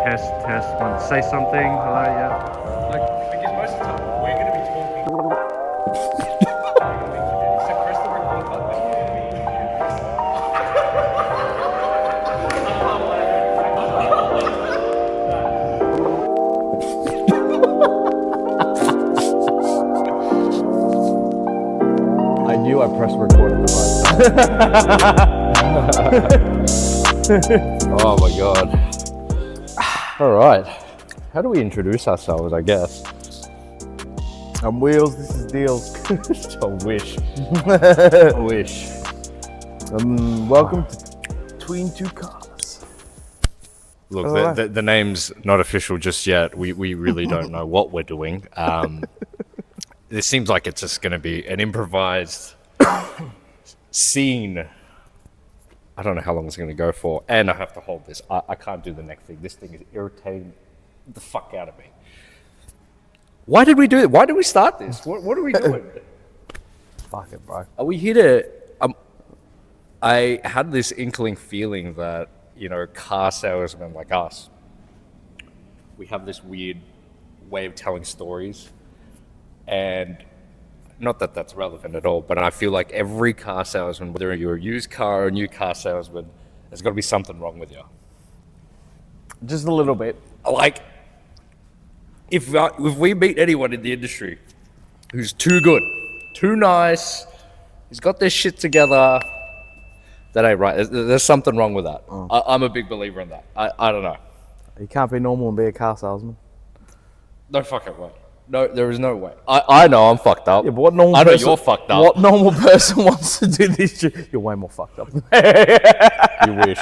test. Want to say something? Hello, yeah. Because most of the time we're going to be talking. So press the record I knew I pressed record at the right time. Oh my god. All right. How do we introduce ourselves, I guess? I'm Wheels, this is Deals. I wish. I wish. Welcome to Between Two Cars. Look, the name's not official just yet. We really don't know what we're doing. This seems like it's just going to be an improvised scene. I don't know how long it's going to go for. And I have to hold this. I can't do the next thing. This thing is irritating the fuck out of me. Why did we do it? Why did we start this? What are we doing? Fuck it, bro. Are we here to... I had this inkling feeling that, car salesmen like us, we have this weird way of telling stories. And not that that's relevant at all, but I feel like every car salesman, whether you're a used car or a new car salesman, there's got to be something wrong with you. Just a little bit. Like, if we meet anyone in the industry who's too good, too nice, he's got their shit together, that ain't right. There's something wrong with that. I'm a big believer in that. I don't know. You can't be normal and be a car salesman. No fucking way. No, there is no way. I know I'm fucked up. Yeah, but what normal I know person, you're fucked up. What normal person wants to do this shit? You're way more fucked up. You wish.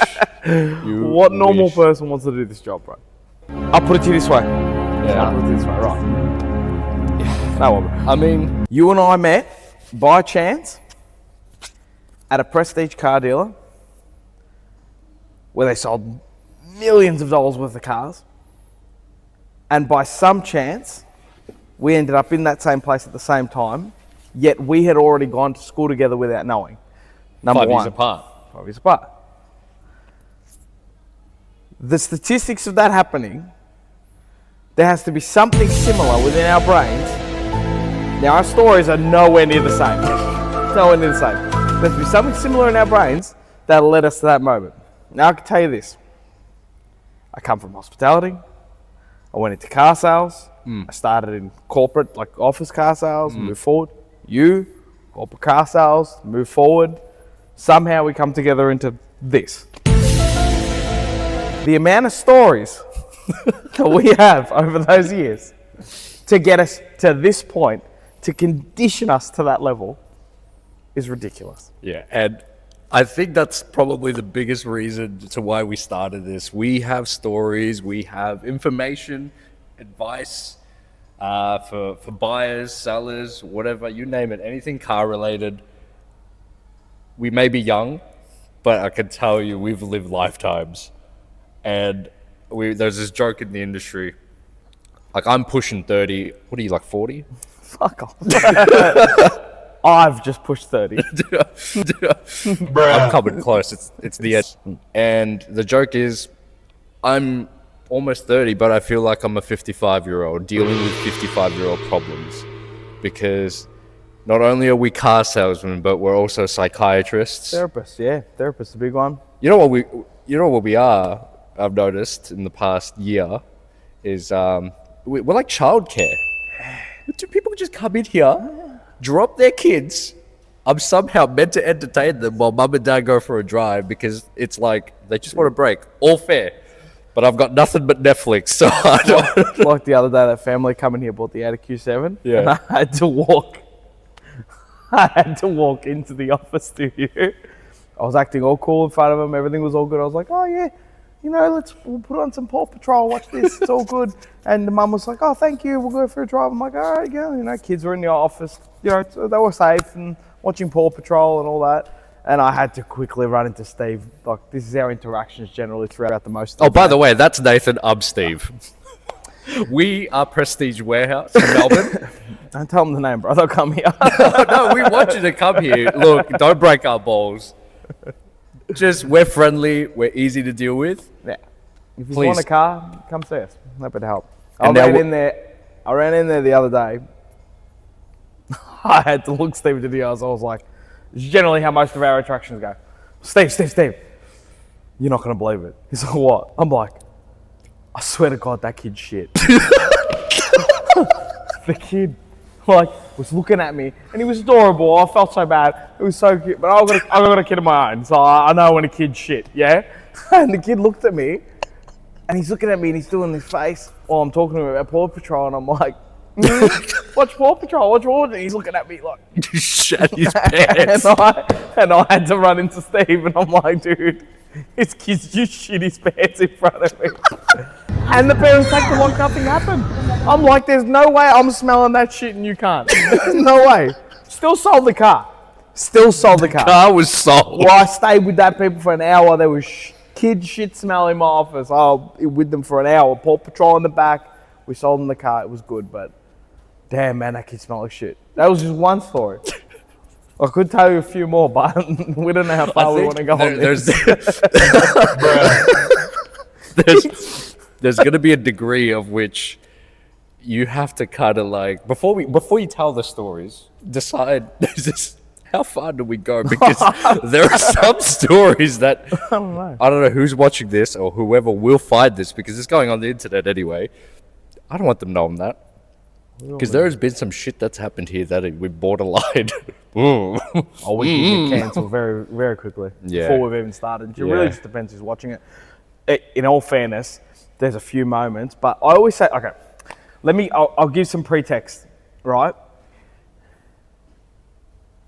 What normal person wants to do this job, bro? I'll put it to you this way. Yeah. I'll put it to you this way, right? No, bro. I mean, You and I met by chance at a prestige car dealer where they sold millions of dollars worth of cars. And by some chance, we ended up in that same place at the same time, yet we had already gone to school together without knowing. Number 5 one. years apart. 5 years apart. The statistics of that happening, there has to be something similar within our brains. Now, our stories are nowhere near the same. Nowhere near the same. There has to be something similar in our brains that led us to that moment. Now, I can tell you this. I come from hospitality. I went into car sales. I started in corporate, like office car sales, moved forward. Corporate car sales, move forward. Somehow we come together into this. The amount of stories that we have over those years to get us to this point, to condition us to that level, is ridiculous. Yeah, and I think that's probably the biggest reason to why we started this. We have stories, we have information, advice for buyers, sellers, whatever, you name it, anything car related. We may be young, but I can tell you we've lived lifetimes. And there's this joke in the industry, like I'm pushing 30, what are you, like 40? Fuck off. I've just pushed 30. I'm coming close. It's the edge. And the joke is, I'm almost 30, but I feel like I'm a 55-year-old dealing with 55-year-old problems. Because not only are we car salesmen, but we're also psychiatrists. Therapists, yeah. Therapists, a big one. You know what we are, I've noticed in the past year, is we're like childcare. People just come in here, drop their kids. I'm somehow meant to entertain them while mum and dad go for a drive because it's like they just want a break. All fair. But I've got nothing but Netflix, so I don't... Like the other day, that family coming here bought the Audi Q7. Yeah. And I had to walk into the office studio. I was acting all cool in front of them. Everything was all good. I was like, oh, yeah, we'll put on some Paw Patrol, watch this. It's all good. And the mum was like, oh, thank you. We'll go for a drive. I'm like, all right, go. Kids were in the office. So they were safe and watching Paw Patrol and all that. And I had to quickly run into Steve. Like, this is our interactions generally throughout the most of Oh, by the way, that's Nathan. I'm Steve. We are Prestige Warehouse in Melbourne. Don't tell them the name, bro. They'll come here. No, we want you to come here. Look, don't break our balls. Just, we're friendly. We're easy to deal with. Yeah. If you Please. want a car, come see us. Happy to help. And I now ran in there the other day. I had to look Steve into the eyes. I was like, it's generally how most of our attractions go. Steve, you're not going to believe it. He's like, what? I'm like, I swear to God, that kid's shit. The kid, was looking at me, and he was adorable. I felt so bad. It was so cute. But I've got a kid of my own, so I know when a kid's shit, yeah? And the kid looked at me, and he's looking at me, and he's doing this face while I'm talking to him about Paw Patrol, and I'm like, watch Paw Patrol, and he's looking at me like... You shat his pants. and I had to run into Steve, and I'm like, dude, his kid's just shit his pants in front of me. And the parents take them like nothing happened. I'm like, there's no way I'm smelling that shit and you can't. There's no way. Still sold the car. Car was sold. Well, I stayed with that people for an hour. There was kid shit smell in my office. I was with them for an hour. Paw Patrol in the back. We sold them the car. It was good, but damn, man, that kid smelled like shit. That was just one story. I could tell you a few more, but we don't know how far we want to go on this. There's going to be a degree of which you have to kind of like before you tell the stories, decide how far do we go, because there are some stories that I don't know who's watching this or whoever will find this, because it's going on the internet anyway. I don't want them knowing that, because there has been some shit that's happened here that we borderline. Oh, we can get cancelled very, very quickly before we've even started. It really just depends who's watching it. In all fairness, there's a few moments, but I always say, okay, I'll give some pretext, right?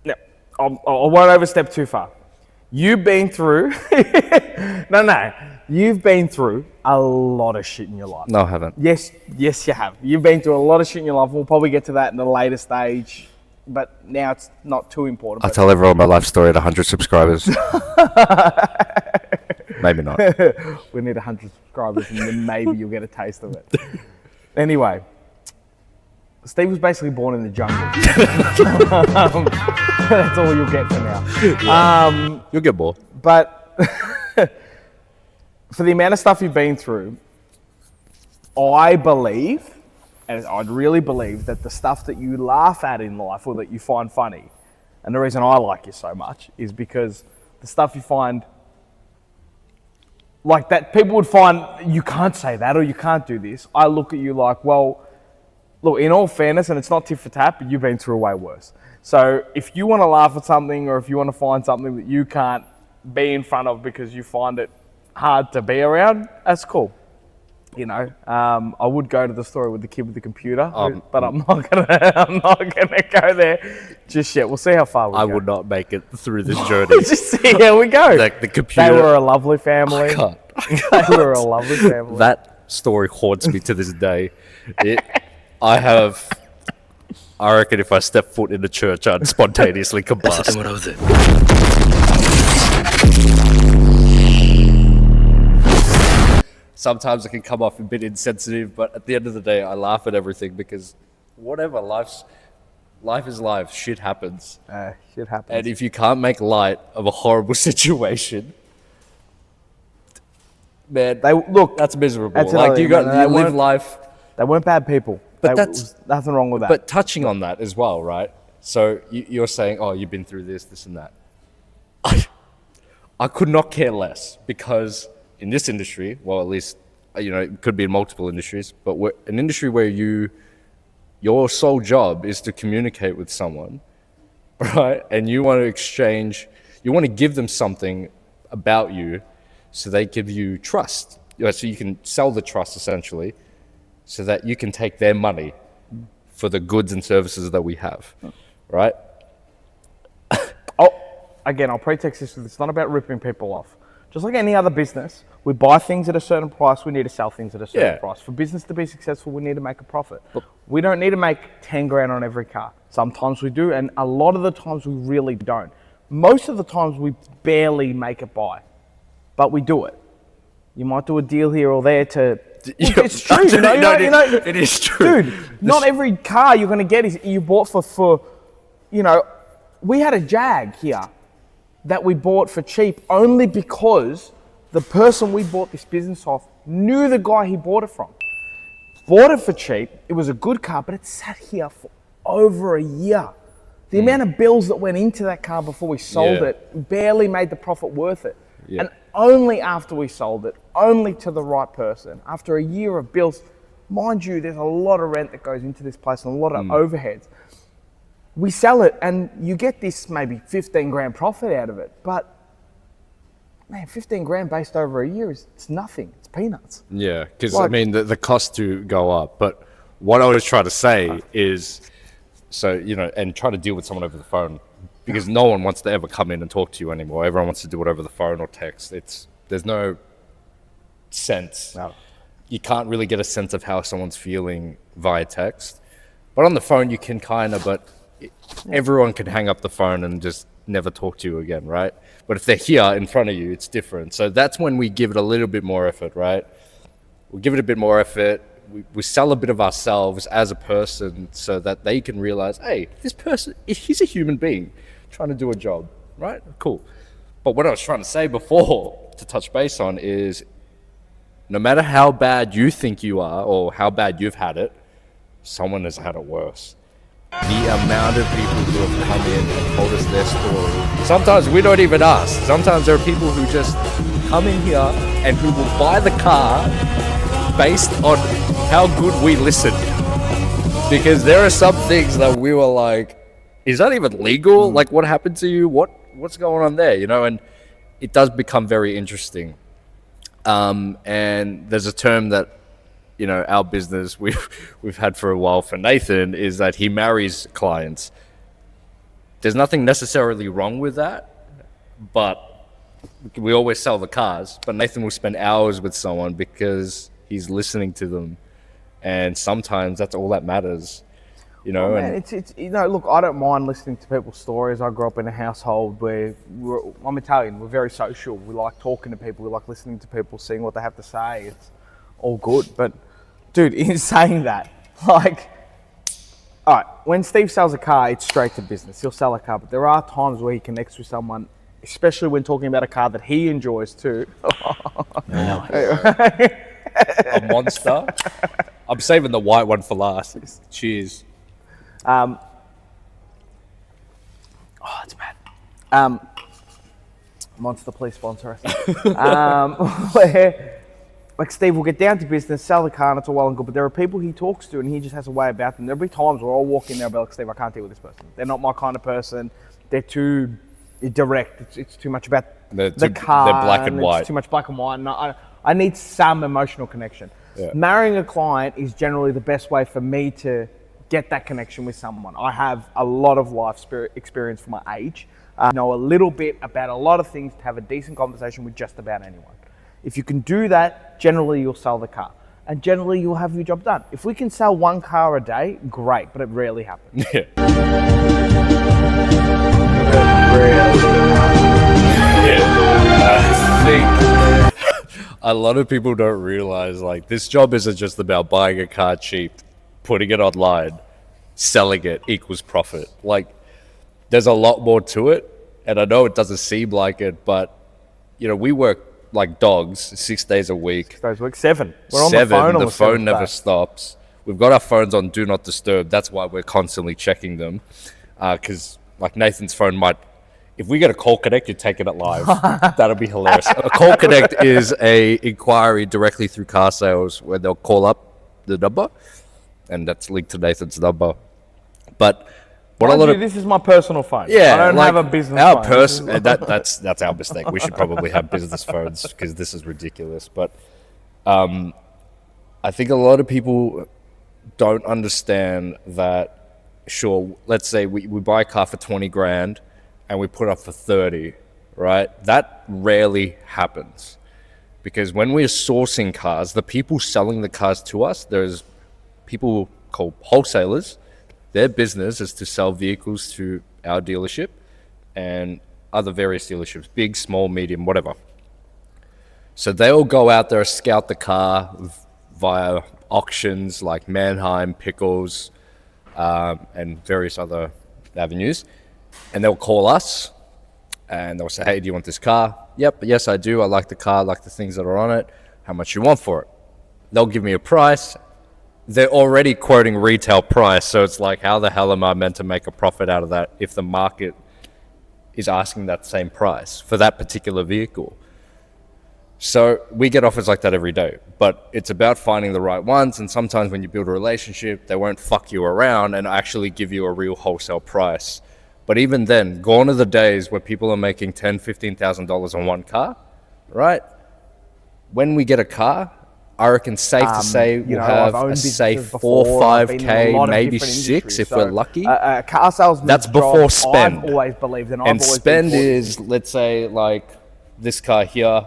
Now, I won't overstep too far. You've been through, you've been through a lot of shit in your life. No, I haven't. Yes, you have. You've been through a lot of shit in your life. We'll probably get to that in the later stage, but now it's not too important. I'll tell everyone my life story at 100 subscribers. Maybe not. We need 100 subscribers, and then maybe you'll get a taste of it. Anyway, Steve was basically born in the jungle. That's all you'll get for now. You'll get more. But for the amount of stuff you've been through, I believe, and I'd really believe, that the stuff that you laugh at in life or that you find funny, and the reason I like you so much is because the stuff you find like that people would find, you can't say that or you can't do this. I look at you like, well, look, in all fairness, and it's not tit for tat, but you've been through way worse. So if you want to laugh at something, or if you want to find something that you can't be in front of because you find it hard to be around, that's cool. You know, I would go to the story with the kid with the computer, but I'm not gonna go there just yet. We'll see how far we go. I would not make it through this journey. Just see how we go. Like the computer. They were a lovely family. I can't. They were a lovely family. That story haunts me to this day. I reckon if I step foot in the church, I'd spontaneously combust. Sometimes it can come off a bit insensitive, but at the end of the day, I laugh at everything because whatever, life is life. Shit happens. Shit happens. And if you can't make light of a horrible situation, man, that's miserable. That's like you live life. They weren't bad people. But that's nothing wrong with that. But touching on that as well, right? So you're saying, oh, you've been through this and that. I could not care less, because in this industry, well, at least, it could be in multiple industries, but we're an industry where your sole job is to communicate with someone, right? And you want to give them something about you so they give you trust. So you can sell the trust, essentially, so that you can take their money for the goods and services that we have, right? I'll pretext this with, it's not about ripping people off. Just like any other business, we buy things at a certain price, we need to sell things at a certain price. For business to be successful, we need to make a profit. We don't need to make 10 grand on every car. Sometimes we do, and a lot of the times we really don't. Most of the times we barely make it by, but we do it. You might do a deal here or there to... It's true, it is true. Dude, not every car you're going to get is you bought for, we had a Jag here that we bought for cheap only because the person we bought this business off knew the guy he bought it from. Bought it for cheap. It was a good car, but it sat here for over a year. The amount of bills that went into that car before we sold it barely made the profit worth it. And only after we sold it, only to the right person, after a year of bills, mind you, there's a lot of rent that goes into this place and a lot of overheads. We sell it and you get this maybe 15 grand profit out of it, but man, 15 grand based over a year it's nothing. It's peanuts. Yeah, because Like- I mean, the cost to go up. But what I was trying to say is, so, you know, and try to deal with someone over the phone, because no one wants to ever come in and talk to you anymore. Everyone wants to do it over the phone or text. There's no sense. No. You can't really get a sense of how someone's feeling via text. But on the phone, you can kind of, everyone can hang up the phone and just never talk to you again, right? But if they're here in front of you, it's different. So that's when we give it a little bit more effort, right? We give it a bit more effort. We sell a bit of ourselves as a person so that they can realize, hey, this person, he's a human being trying to do a job, right? Cool. But what I was trying to say before, to touch base on, is no matter how bad you think you are or how bad you've had it, someone has had it worse. The amount of people who have come in and told us their story. Sometimes we don't even ask. Sometimes there are people who just come in here and who will buy the car based on how good we listened. Because there are some things that we were like, is that even legal? Like, what happened to you? What's going on there? You know, and it does become very interesting. And there's a term that, you know, our business we've had for a while for Nathan is that he marries clients. There's nothing necessarily wrong with that, but we always sell the cars. But Nathan will spend hours with someone because he's listening to them, and sometimes that's all that matters. You know, Man, it's you know, look, I don't mind listening to people's stories. I grew up in a household where I'm Italian. We're very social. We like talking to people. We like listening to people, seeing what they have to say. It's all good. But dude, in saying that, like, all right, when Steve sells a car, it's straight to business. He'll sell a car, but there are times where he connects with someone, especially when talking about a car that he enjoys too. a monster. I'm saving the white one for last. Cheers. Oh, it's bad. Monster, please sponsor us. Where, like, Steve will get down to business, sell the car, and it's all well and good, but there are people he talks to and he just has a way about them. There'll be times where I'll walk in there and be like, Steve, I can't deal with this person. They're not my kind of person. They're too direct. It's too much about the car. They're black and white. It's too much black and white. And I need some emotional connection. Yeah. Marrying a client is generally the best way for me to get that connection with someone. I have a lot of life experience for my age. I know a little bit about a lot of things to have a decent conversation with just about anyone. If you can do that, generally you'll sell the car. And generally you'll have your job done. If we can sell one car a day, great, but it rarely happens. Yeah. I think a lot of people don't realize, like, this job isn't just about buying a car cheap, putting it online, selling it equals profit. Like, there's a lot more to it, and I know it doesn't seem like it, but, you know, we work like dogs 6 days a week. 6 days a week, 7. We're on Seven, the the phone phone never stops. We've got our phones on Do Not Disturb. That's why we're constantly checking them. Because, like, Nathan's phone might... If we get a call connect, you're taking it live. That'll be hilarious. A call connect is a inquiry directly through car sales where they'll call up the number, and that's linked to Nathan's number. But what a lot of... This is my personal phone. Yeah, I don't like, have a business our phone. That's our mistake. We should probably have business phones because this is ridiculous. But I think a lot of people don't understand that. Sure, let's say we buy a car for 20 grand and we put up for 30, right? That rarely happens, because when we're sourcing cars, the people selling the cars to us, there's people called wholesalers. Their business is to sell vehicles to our dealership and other various dealerships, big, small, medium, whatever. So they'll go out there, scout the car via auctions like Mannheim, Pickles, and various other avenues. And they'll call us and they'll say, hey, do you want this car? Yep, yes, I do. I like the car, I like the things that are on it. how much you want for it. They'll give me a price. They're already quoting retail price, so it's like, how the hell am I meant to make a profit out of that if the market is asking that same price for that particular vehicle? So we get offers like that every day, but it's about finding the right ones. And sometimes when you build a relationship, they won't fuck you around and actually give you a real wholesale price. But even then, gone are the days where people are making $10,000, $15,000 on one car, right? When we get a car, I reckon safe to say we'll have a safe 4 or 5K, maybe 6 if we're lucky. Car salesman. That's before spend. I've always believed, and spend is, let's say, like this car here.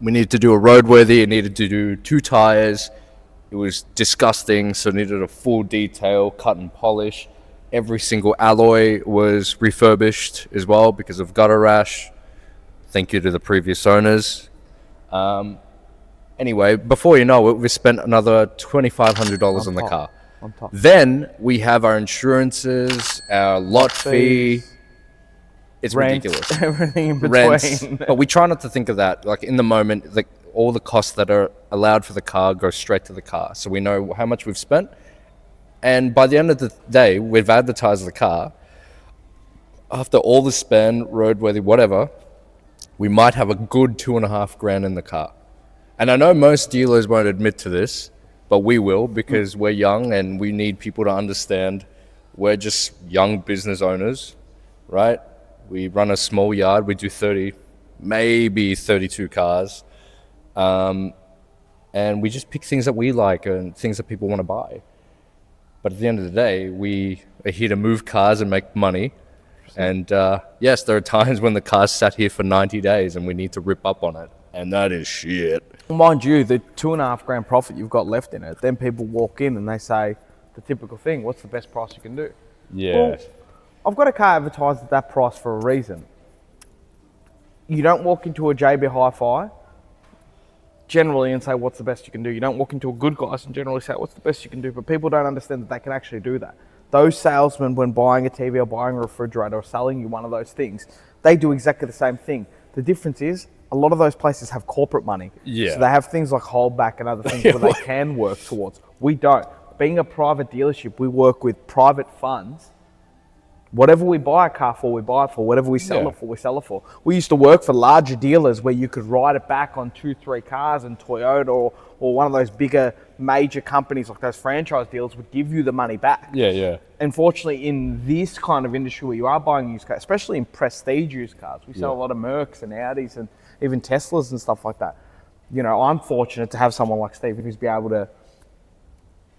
We needed to do a roadworthy. It needed to do 2 tires. It was disgusting, so it needed a full detail, cut and polish. Every single alloy was refurbished as well because of gutter rash. Thank you to the previous owners. Anyway, before you know it, we spent another $2,500 on the car. On top. Then we have our insurances, our lot fee. It's Rent, ridiculous. everything in between. Rents. But we try not to think of that. Like in the moment, like all the costs that are allowed for the car go straight to the car. So we know how much we've spent. And by the end of the day, we've advertised the car. After all the spend, roadworthy, whatever, we might have a good $2,500 in the car. And I know most dealers won't admit to this, but we will because we're young and we need people to understand we're just young business owners, right? We run a small yard. We do 30, maybe 32 cars. And we just pick things that we like and things that people want to buy. But at the end of the day, we are here to move cars and make money. And yes, there are times when the car's sat here for 90 days and we need to rip up on it. And that is shit. Mind you, the $2,500 profit you've got left in it, then people walk in and they say the typical thing, what's the best price you can do? Yeah. Well, I've got a car advertised at that price for a reason. You don't walk into a JB Hi-Fi generally and say, what's the best you can do? You don't walk into a Good Guys and generally say, what's the best you can do? But people don't understand that they can actually do that. Those salesmen, when buying a TV or buying a refrigerator or selling you one of those things, they do exactly the same thing. The difference is, a lot of those places have corporate money. Yeah. So they have things like holdback and other things where they can work towards. We don't. Being a private dealership, we work with private funds. Whatever we buy a car for, we buy it for. Whatever we sell it for, we sell it for. We used to work for larger dealers where you could ride it back on 2-3 cars, and Toyota or one of those bigger major companies like those franchise dealers would give you the money back. Yeah. Unfortunately, in this kind of industry where you are buying used cars, especially in prestige used cars, we sell a lot of Mercs and Audis and even Teslas and stuff like that. You know, I'm fortunate to have someone like Stephen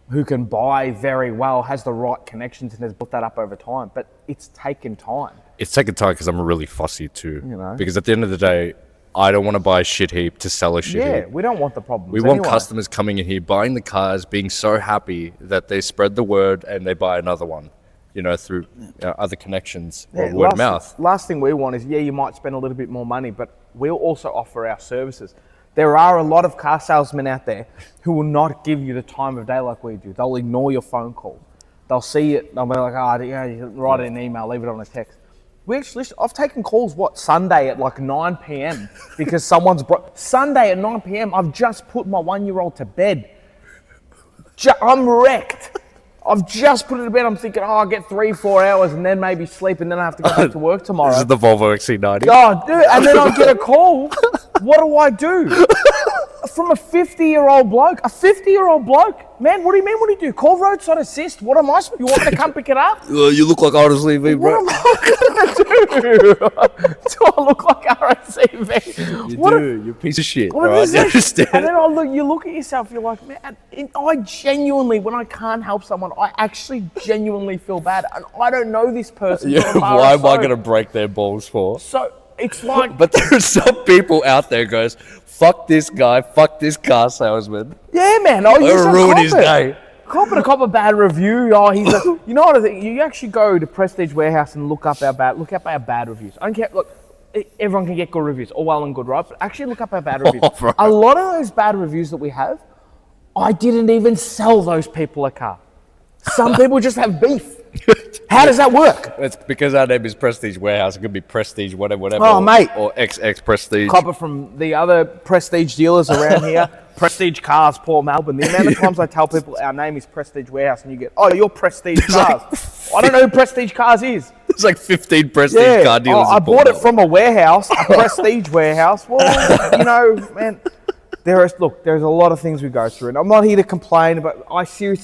who can buy very well, has the right connections and has built that up over time. But it's taken time. It's taken time because I'm really fussy too. You know. Because at the end of the day, I don't want to buy a shit heap to sell a shit heap. Yeah, we don't want the problems. We want customers coming in here, buying the cars, being so happy that they spread the word and they buy another one, you know, through other connections or word of mouth. Last thing we want is, you might spend a little bit more money, but we'll also offer our services. There are a lot of car salesmen out there who will not give you the time of day like we do. They'll ignore your phone call. They'll see it, they'll be like, you write an email, leave it on a text. I've taken calls, Sunday at like 9 p.m. because Sunday at 9 p.m. I've just put my 1-year-old to bed. I'm wrecked. I've just put it to bed. I'm thinking, I'll get 3-4 hours and then maybe sleep and then I have to go back to work tomorrow. This is the Volvo XC90. Oh, dude, and then I get a call. What do I do? From a 50-year-old bloke. A 50-year-old bloke? Man, what do you mean, what do you do? Call roadside assist? What am I supposed to do? You want to come pick it up? You look like RSCV, bro. What am I going to do? Do I look like RSCV? You do. You're a piece of shit. What Right? is You it? understand? And then you look at yourself, you're like, man, I genuinely, when I can't help someone, I actually genuinely feel bad. And I don't know this person. Why am I going to break their balls for? So it's like... But there are some people out there goes, fuck this guy, fuck this car salesman. Yeah, man. Oh, you It'll ruin his day. Cop a bad review. Oh, you know what I think? You actually go to Prestige Warehouse and look up our bad reviews. I don't care. Look, everyone can get good reviews, all well and good, right? But actually look up our bad reviews. Right. A lot of those bad reviews that we have, I didn't even sell those people a car. Some people just have beef. How does that work? It's because our name is Prestige Warehouse. It could be Prestige whatever. Oh, mate. Or XX Prestige. Copper from the other Prestige dealers around here. Prestige Cars, Port Melbourne. The amount of times I tell people our name is Prestige Warehouse and you get, oh, you're Prestige Cars. I don't know who Prestige Cars is. There's like 15 Prestige car dealers. I bought it from a warehouse, a Prestige warehouse. Well, you know, man, there's a lot of things we go through. And I'm not here to complain, but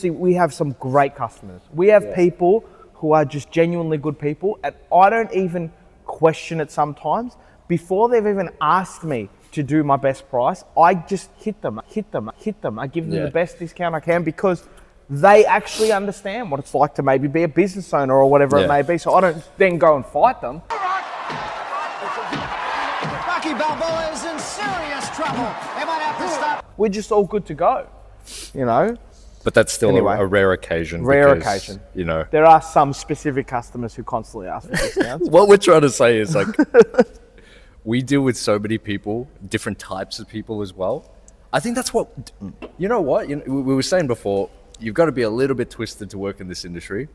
we have some great customers. We have people who are just genuinely good people. And I don't even question it sometimes. Before they've even asked me to do my best price, I just hit them. I give them the best discount I can because they actually understand what it's like to maybe be a business owner or whatever it may be. So I don't then go and fight them. Rocky Balboa is in serious trouble. They might have to stop. We're just all good to go, you know. But that's still Anyway. a rare occasion. Rare because, occasion. You know. There are some specific customers who constantly ask for discounts. What we're trying to say is like, we deal with so many people, different types of people as well. I think that's what, you know what? We were saying before, you've got to be a little bit twisted to work in this industry.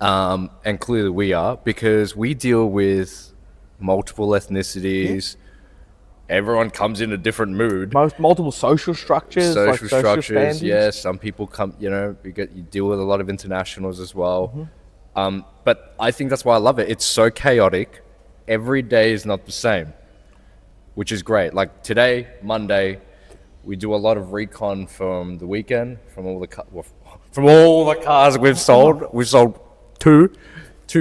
And clearly we are, because we deal with multiple ethnicities. Everyone comes in a different mood. Multiple social structures. Social structures, standards. yeah. Some people come, you deal with a lot of internationals as well. But I think that's why I love it. It's so chaotic. Every day is not the same, which is great. Like today, Monday, we do a lot of recon from the weekend, from all the cars we've sold. We've sold two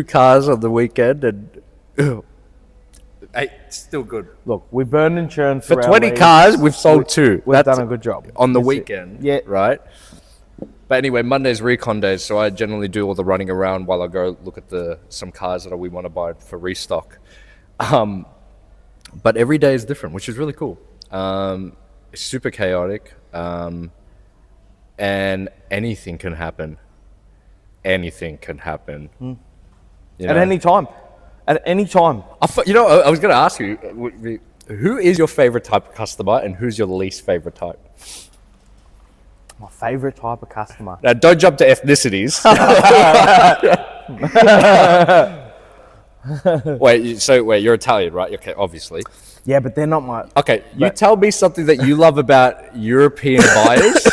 cars on the weekend, and hey, it's still good. Look, we burn and churn For 20 cars, we've sold two. We've done a good job on the That's weekend. Yeah, right. But anyway, Monday's recon days, so I generally do all the running around while I go look at some cars that we want to buy for restock. But every day is different, which is really cool. It's super chaotic, and anything can happen. Anything can happen. At any time. At any time. I was going to ask you, who is your favorite type of customer and who's your least favorite type? My favorite type of customer. Now, don't jump to ethnicities. Wait, you're Italian, right? Okay, obviously. Yeah, but they're not my... Okay, you tell me something that you love about European buyers.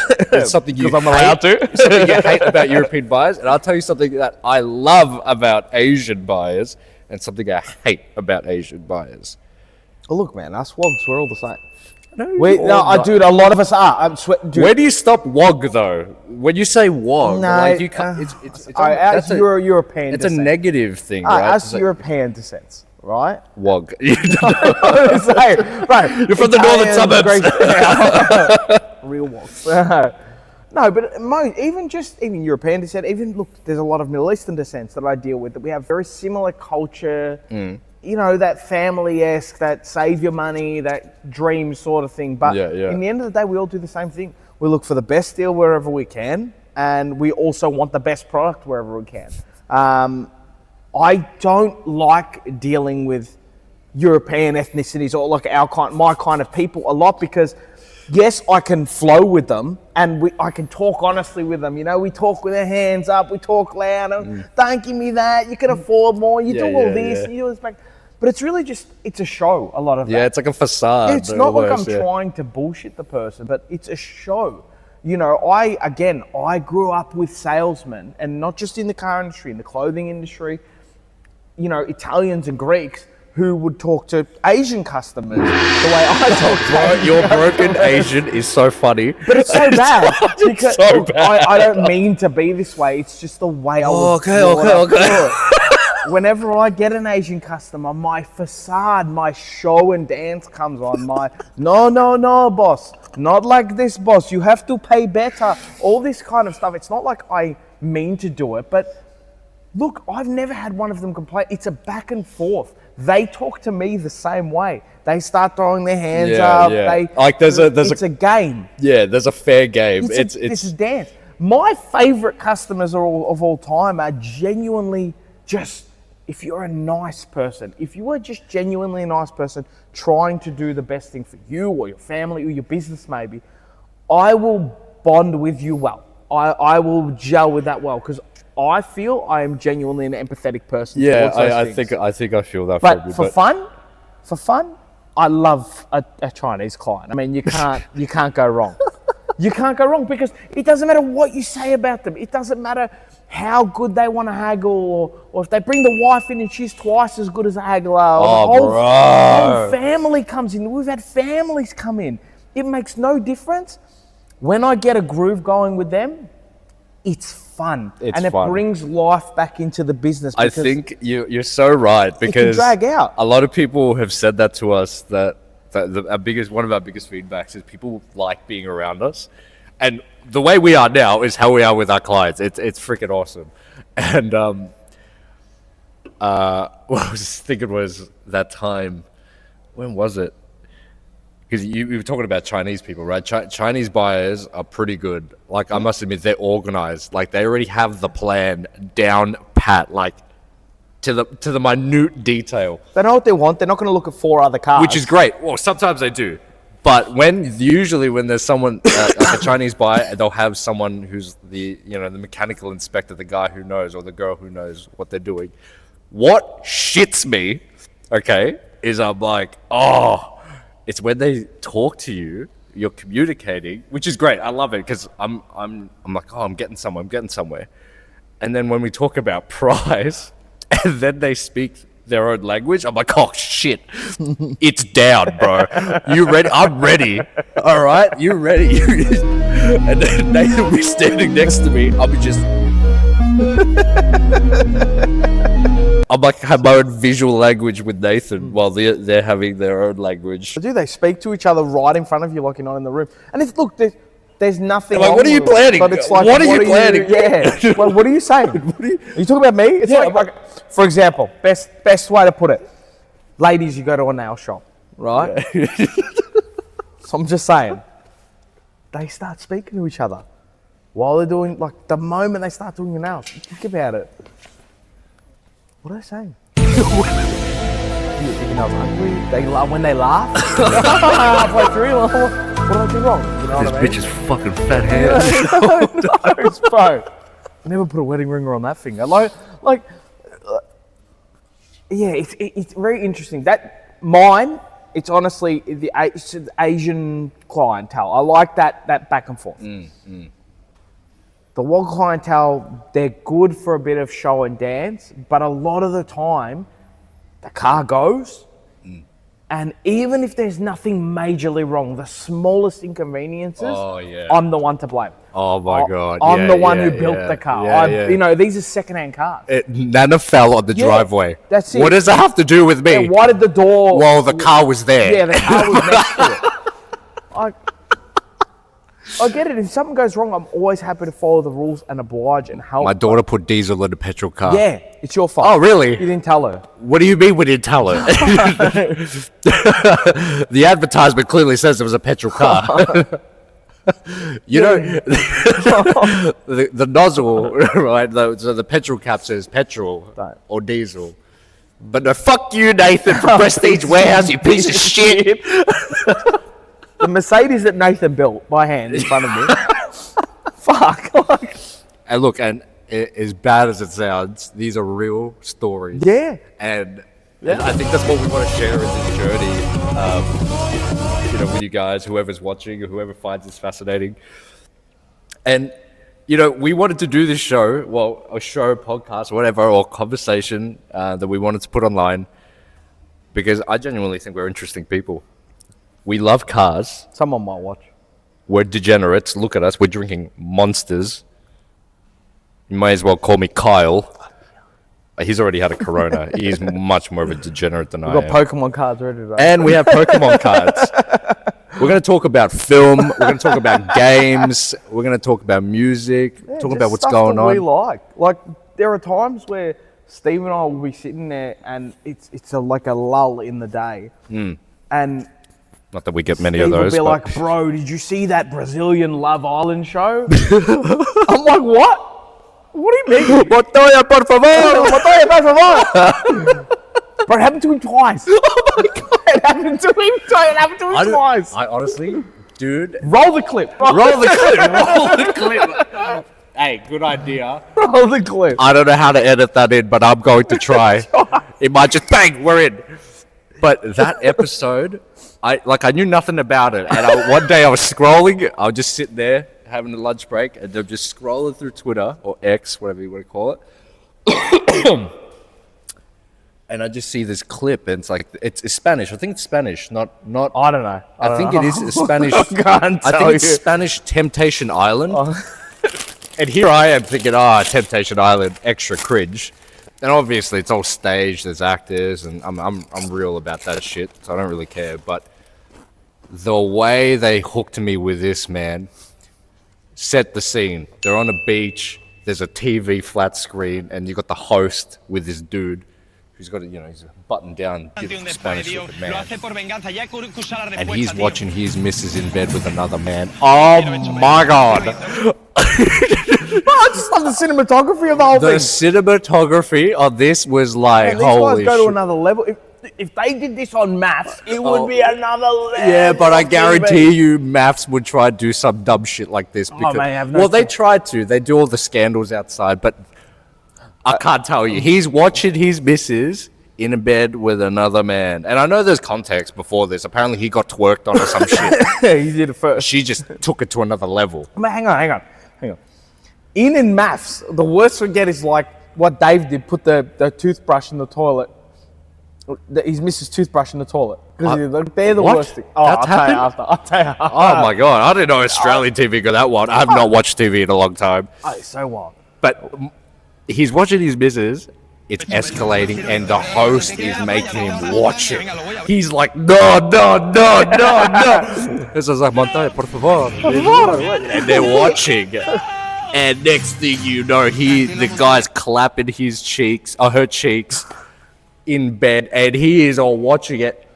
Something you I'm allowed to. Something you hate about European buyers. And I'll tell you something that I love about Asian buyers and something I hate about Asian buyers. Oh, look, man, us wogs, we're all the same. No, dude, a lot of us are. Dude. Where do you stop wog though? When you say wog, No, like you can't. As European It's descent. a negative thing, right? As European descent, right? Wog. Right. You're from the northern suburbs. Real wogs. No, but even European descent, look, there's a lot of Middle Eastern descents that I deal with that we have very similar culture. You know, that family-esque, that save your money, that dream sort of thing. But in the end of the day, we all do the same thing. We look for the best deal wherever we can, and we also want the best product wherever we can. I don't like dealing with European ethnicities or like my kind of people a lot because, yes, I can flow with them and I can talk honestly with them. You know, we talk with our hands up, we talk loud, and don't give me that, you can afford more, you do all this, you do this back. But it's really it's a show, a lot of that. Yeah, it's like a facade. It's not like I'm trying to bullshit the person, but it's a show. You know, I grew up with salesmen, and not just in the car industry, in the clothing industry, you know, Italians and Greeks who would talk to Asian customers the way I talk to Bro, Asian your customers. broken Asian is so funny. But it's so bad. Because so bad. I don't mean to be this way. It's just the way I was Okay. brought up. Whenever I get an Asian customer, my facade, my show and dance comes on. No, boss. Not like this, boss. You have to pay better. All this kind of stuff. It's not like I mean to do it, but look, I've never had one of them complain. It's a back and forth. They talk to me the same way. They start throwing their hands up. Yeah. It's a game. Yeah, there's a fair game. This is dance. My favorite customers of all time are genuinely just, if you're a nice person, if you are just genuinely a nice person trying to do the best thing for you or your family or your business maybe, I will bond with you well. I will gel with that well because I feel I am genuinely an empathetic person. Yeah, towards those I things. think I feel that. But from you, for fun, I love a Chinese client. I mean, you can't go wrong. You can't go wrong because it doesn't matter what you say about them. It doesn't matter how good they want to haggle, or if they bring the wife in and she's twice as good as a haggler. Oh, the bro. whole family comes in. We've had families come in. It makes no difference. When I get a groove going with them, it's fun. It's and fun. It brings life back into the business. I think you're so right, because drag out. a lot of people have said that to us, that one of our biggest feedbacks is people like being around us. And the way we are now is how we are with our clients. It's freaking awesome. And what I was thinking was that time, when was it? Because you were talking about Chinese people, right? Chinese buyers are pretty good. Like, I must admit, they're organized. Like, they already have the plan down pat, like to the minute detail. They know what they want. They're not going to look at 4 other cars. Which is great. Well, sometimes they do. But usually when there's someone, like a Chinese buyer, they'll have someone who's the mechanical inspector, the guy who knows, or the girl who knows what they're doing. What shits me, okay, is I'm like, it's when they talk to you, you're communicating, which is great. I love it, because I'm like, I'm getting somewhere. And then when we talk about price, and then they speak their own language, I'm like, oh shit, it's down, bro. You ready? I'm ready. All right, you ready? And then Nathan will be standing next to me. I'll be just. I'm like, have my own visual language with Nathan while they're having their own language. Do they speak to each other right in front of you, like you're not in the room? And it's there's nothing. Like, what are you planning? But it's like, what are you planning? Yeah. Well, what are you saying? Are you talking about me? It's like, for example, best way to put it, ladies, you go to a nail shop, right? Yeah. So I'm just saying, they start speaking to each other while they're doing, like, the moment they start doing your nails. Think about it. What are they saying? You think I was hungry? They laugh when they laugh. Halfway through, what did I do wrong? You know This what I mean? bitch is fucking fat hands. No, bro. Never put a wedding ring on that finger. Yeah, it's very interesting. That mine, it's honestly it's the Asian clientele. I like that back and forth. The world clientele, they're good for a bit of show and dance, but a lot of the time, the car goes, and even if there's nothing majorly wrong, the smallest inconveniences, I'm the one to blame. Oh my God. I'm the one who built the car. You know, these are second-hand cars. Nana fell on the driveway. That's it. What does that have to do with me? Yeah, why did the door... Well, the car was there. Yeah, the car was next to it. I get it. If something goes wrong, I'm always happy to follow the rules and oblige and help. My daughter put diesel in a petrol car. Yeah, it's your fault. Oh, really? You didn't tell her. What do you mean we didn't tell her? The advertisement clearly says it was a petrol car. You know, the nozzle, right? So the petrol cap says petrol or diesel. But no, fuck you, Nathan, from Prestige Warehouse, you piece of shit. The Mercedes that Nathan built by hand in front of me. Fuck. And look, and as bad as it sounds, these are real stories. Yeah. And I think that's what we want to share in this journey, with you guys, whoever's watching or whoever finds this fascinating. And, we wanted to do this show, a show, podcast, whatever, or conversation that we wanted to put online because I genuinely think we're interesting people. We love cars. Someone might watch. We're degenerates. Look at us. We're drinking Monsters. You may as well call me Kyle. He's already had a Corona. He's much more of a degenerate than I am. We've got Pokemon cards ready to go. And we have Pokemon cards. We're going to talk about film. We're going to talk about games. We're going to talk about music. Talk about what's going on. We like, there are times where Steve and I will be sitting there and it's like a lull in the day. And not that we get many Steve of those. Will be like, bro, did you see that Brazilian Love Island show? I'm like, what? What do you mean? Montoya, por favor! Montoya, por favor! Bro, it happened to him twice. Oh my God. It happened to him twice. I honestly, dude. Roll the clip. Roll the clip. Hey, good idea. Roll the clip. I don't know how to edit that in, but I'm going to try. It might just bang, we're in. But that episode, I knew nothing about it, and one day I was scrolling. I was just sitting there having a lunch break, and I'm just scrolling through Twitter or X, whatever you want to call it. And I just see this clip, and it's like it's Spanish. I think it's Spanish, not. I don't know. I think it is Spanish. I can't I tell think it's you. Spanish Temptation Island. And here I am thinking, Temptation Island, extra cringe. And obviously it's all staged, there's actors, and I'm real about that shit, so I don't really care. But the way they hooked me with this, man, set the scene. They're on a beach, there's a TV flat screen, and you got the host with this dude who's got he's a button down, beautiful Spanish looking man. And he's watching his missus in bed with another man. Oh my god. I just love the cinematography of the whole The thing. cinematography on this was like, And these holy guys go shit. to another level. If they did this on maths, it would be another level. Yeah, but I of guarantee TV. you maths would try to do some dumb shit like this. Because, man, I have no they clue. tried to. They do all the scandals outside, but I can't tell you. He's watching his missus in a bed with another man. And I know there's context before this. Apparently he got twerked on or some shit. He did it first. She just took it to another level. But hang on. In maths, the worst we get is like what Dave did, put the toothbrush in the toilet. His missus' toothbrush in the toilet. They're the What? worst thing. That's I'll tell you happened? after. I'll tell you after. Oh my God. I didn't know Australian TV got that one. I have not watched TV in a long time. Oh, it's so wild. But he's watching his missus. It's escalating, and the host is making him watch it. He's like, no. This is like, Montoya, por favor. And they're watching. And next thing you know, the guy's clapping his cheeks, or her cheeks, in bed, and he is all watching it.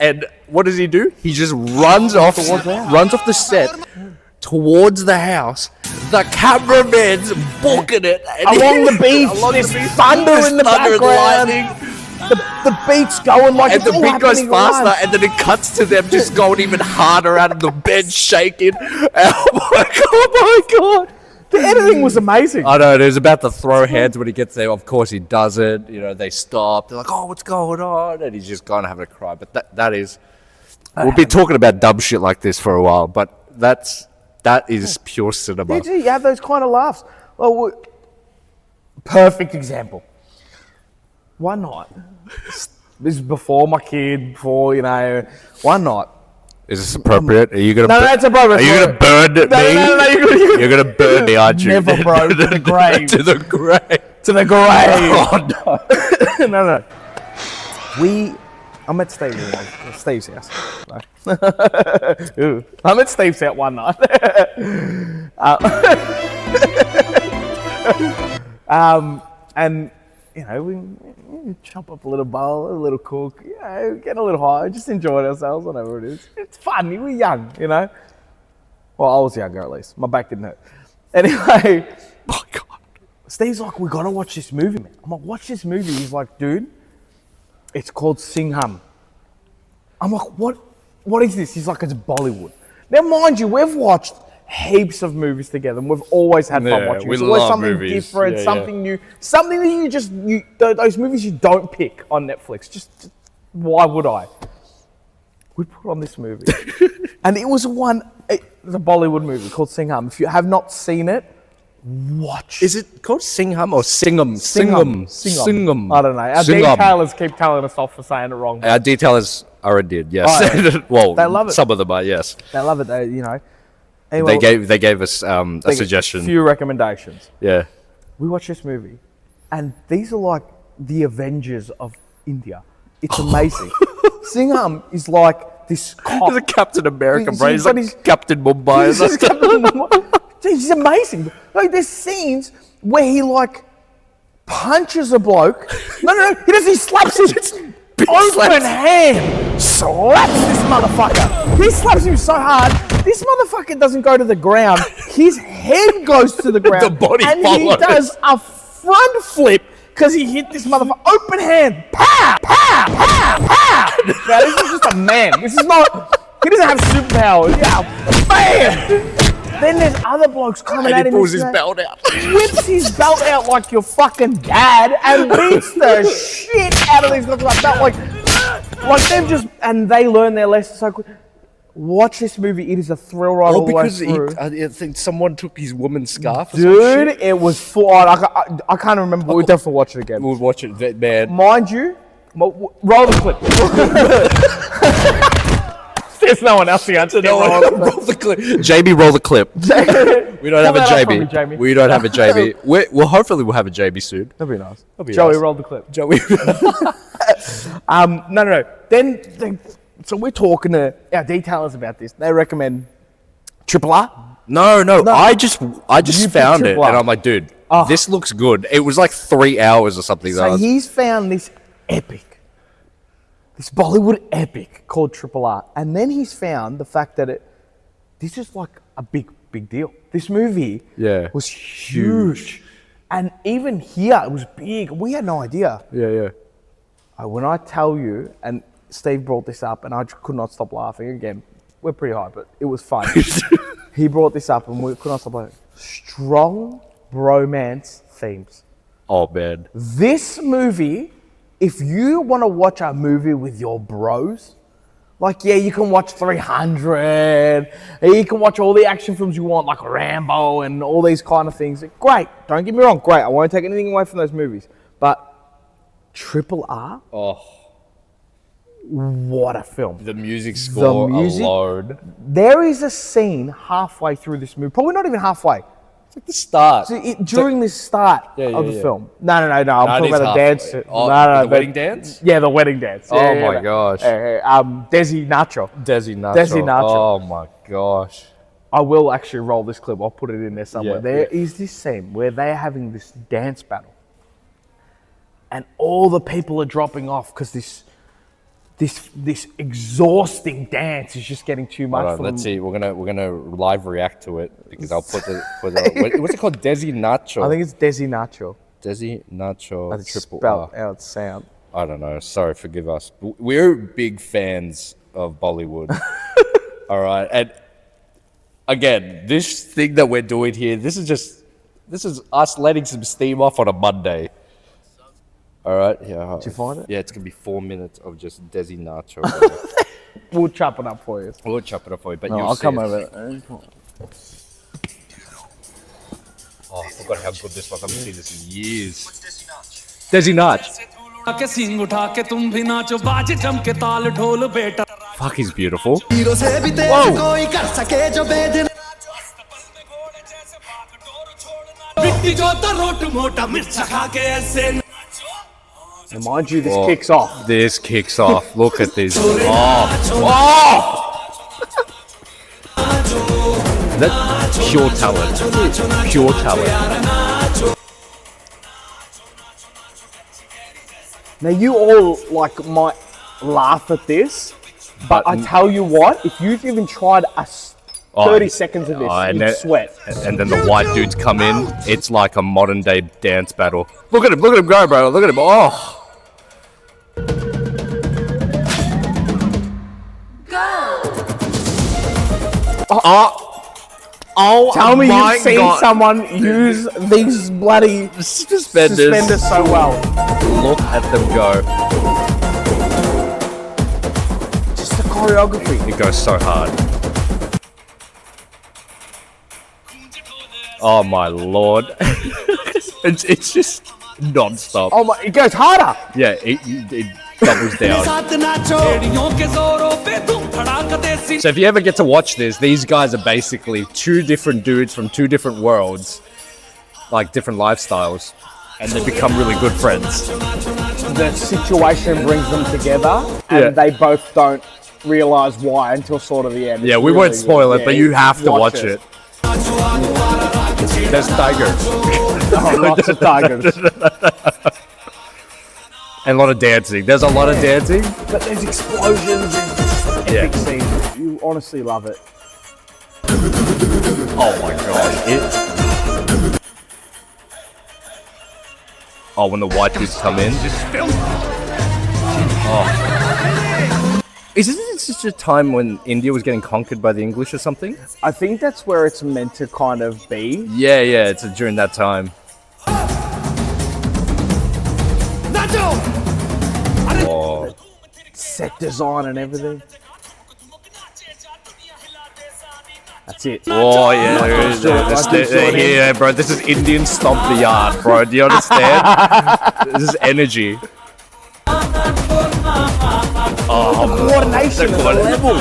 And what does he do? He just runs off the set towards the house. The cameraman's booking it Along the beach, there's thunder in the background. The beat's going like And it's the all beat goes happening live. faster, and then it cuts to them just going even harder out of the bed, shaking. Oh my god! The editing was amazing. I know, he was about to throw hands when he gets there. Of course he doesn't. They stop. They're like, oh, what's going on? And he's just gone having a cry. But that is... We'll be talking about dumb shit like this for a while, but that is pure cinema. You have those kind of laughs. Perfect example. One night, this is before my kid, one night. Is this appropriate? Are you gonna? No, that's appropriate. Are you gonna burn me? No, You're gonna burn me, aren't you? Never, bro. To the grave. To the grave. To the grave. Oh no. No. I'm at Steve's house. Ooh. I'm at Steve's house one night. And we chop up a little bowl, a little cook, get a little high, just enjoy ourselves, whatever it is. It's fun. We were young, Well, I was younger at least. My back didn't hurt. Anyway, Oh god. Steve's like, we gotta watch this movie, man. I'm like, watch this movie. He's like, dude, it's called Singham. I'm like, what is this? He's like, it's Bollywood. Now, mind you, we've watched heaps of movies together, and we've always had fun Yeah, watching. we It's always love something movies. different, Yeah, something new, something that those movies you don't pick on Netflix. Just why would I? We put on this movie, and it was a Bollywood movie called Singham. If you have not seen it, watch. Is it called Singham or Singham? Singham. I don't know. Our Singham. detailers keep telling us off for saying it wrong. Our detailers already did, yes. Oh, well, they love it. Some of them are, yes. They love it. Anyway, They gave us a suggestion. few recommendations. Yeah. We watched this movie, and these are like the Avengers of India. It's amazing. Singham is like this cop. He's a Captain America, He's- bro. he's He's like got his- Captain Mumbai. He's just He's amazing. Like, there's scenes where he like punches a bloke. No. He doesn't. He slaps him. Open hand slaps this motherfucker. He slaps him so hard, this motherfucker doesn't go to the ground. His head goes to the ground. The body and he follows. does a front flip because he hit this motherfucker. Open hand. Pow! Pow! Pow! Pow! Now, this is just a man. This is not... He doesn't have superpowers. Yeah. Bam! Then there's other blokes coming And at he him. pulls his and belt out. whips his belt out like your fucking dad and beats the shit out of these guys with that belt. Like they've just, and they learn their lesson so quick. Watch this movie. It is a thrill ride all the way because through. I think someone took his woman's scarf. Or some Dude, shit. it was full on. I can't remember. We'll definitely watch it again. We'll watch it, man. Mind you, roll the clip. There's no one else to answer. No, roll the clip. JB, roll the clip. We don't have a that up for me, JB. Jamie. We don't have a JB. Well, hopefully we'll have a JB soon. That'd be nice. be Joey, nice. roll the clip. Joey. No. Then, so we're talking to our detailers about this. They recommend Triple R. No. I just You found picked it, Triple R. and I'm like, dude, Oh. this looks good. It was like 3 hours or something. So he's found this epic, this Bollywood epic called Triple R, and then he's found the fact that this is like a big deal. This movie was huge. And even here it was big. We had no idea. Yeah. When I tell you, and Steve brought this up, and I just could not stop laughing again. We're pretty high, but it was fun. He brought this up, and we could not stop laughing. Strong bromance themes. Oh man. This movie, if you want to watch a movie with your bros, like, yeah, you can watch 300, and you can watch all the action films you want, like Rambo and all these kind of things. Great. Don't get me wrong. Great. I won't take anything away from those movies. But Triple R, what a film. The music score alone. There is a scene halfway through this movie, probably not even halfway. It's like the start. So during the start of the film. No. I'm talking about the dance. The wedding dance? Yeah, the wedding dance. Oh my gosh. Desi Nacho. Desi Nacho. Oh my gosh. I will actually roll this clip. I'll put it in there somewhere. Yeah, There is this scene where they're having this dance battle. And all the people are dropping off because this exhausting dance is just getting too much. Let's see. We're gonna live react to it because I'll put the what's it called? Desi Nacho. I think it's Desi Nacho. Desi Nacho. That's Triple spelled R. out sound. I don't know. Sorry, forgive us. We're big fans of Bollywood. All right, and again, this thing that we're doing here, this is us letting some steam off on a Monday. All right, yeah. Did you find it? Yeah, it's gonna be 4 minutes of just Desi Nacho. We'll chop it up for you. We'll chop it up for you, but No, you'll I'll see come it. over. Oh, I forgot how good this was. I haven't seen this in years. Desi Nach. के सिंग उठा के तुम भी नाचो बाजे जम के ताल ढोल बेटा Fuck, he's beautiful. हीरो से भी तेज कोई कर सके जो बेद मिट्टी जो तो रोट मोटा मिर्चा खा के ऐसे And mind you, this Oh. kicks off. This kicks off. Look at this. Oh. That's pure talent. Pure talent. Now you all might laugh at this, but I tell you what, if you've even tried 30 seconds of this, and you'd then- sweat. And then the white dudes come in. It's like a modern day dance battle. Look at him go, bro. Look at him. Oh. Oh, Tell me my you've seen God. someone use these bloody suspenders so well. Look at them go. Just the choreography. It goes so hard. Oh my lord. it's just non-stop. Oh my, it goes harder. Yeah, it doubles down. साथ नाचो एड़ियों के जोरों पे तुम धड़ाका देसी So if you ever get to watch this, these guys are basically two different dudes from two different worlds, like different lifestyles, and they become really good friends. The situation brings them together, and Yeah. they both don't realize why until sort of the end. Yeah, It's we won't really spoil good. it, but Yeah, you have to watch it. There's tigers. Oh, lots of tigers. And a lot of dancing. There's a lot of dancing. But there's explosions and just epic scenes. You honestly love it. Oh my god. Oh, when the white dudes come in. Oh. Isn't it this is just time when India was getting conquered by the English or something? I think that's where it's meant to kind of be. Yeah, it's during that time. Oh, Set design and everything. That's it. oh yeah, there is. Yeah, bro, this is Indian stomp the yard, bro. Do you understand? This is energy. Oh, Coordination the is a level.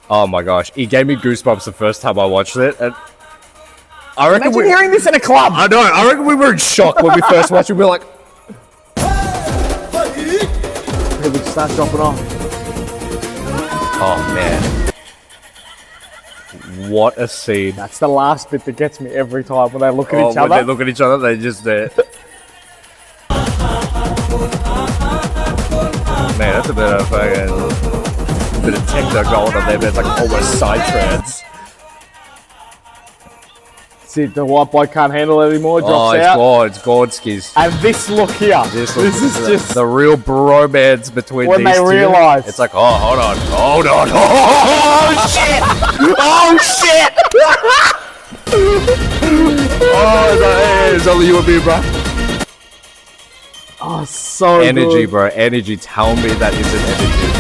Oh my gosh, it gave me goosebumps the first time I watched it, and I reckon Imagine hearing this in a club. I know. I reckon we were in shock when we first watched it. We were like, People just start dropping off. oh man, what a scene! That's the last bit that gets me every time when they look at each When other. they look at each other, they just man, that's a bit of fucking bit of techno going on there, but it's like almost psytrance. See, the white boy can't handle it anymore. Oh, Drops it's out. gone. It's gone, skis. And this look here. This is just the real bromance between when these they two. realise. It's like, oh, hold on. Oh shit! Oh shit! Oh, it's only you and me, bro. Oh, so Energy, good. bro. Energy. Tell me that isn't energy.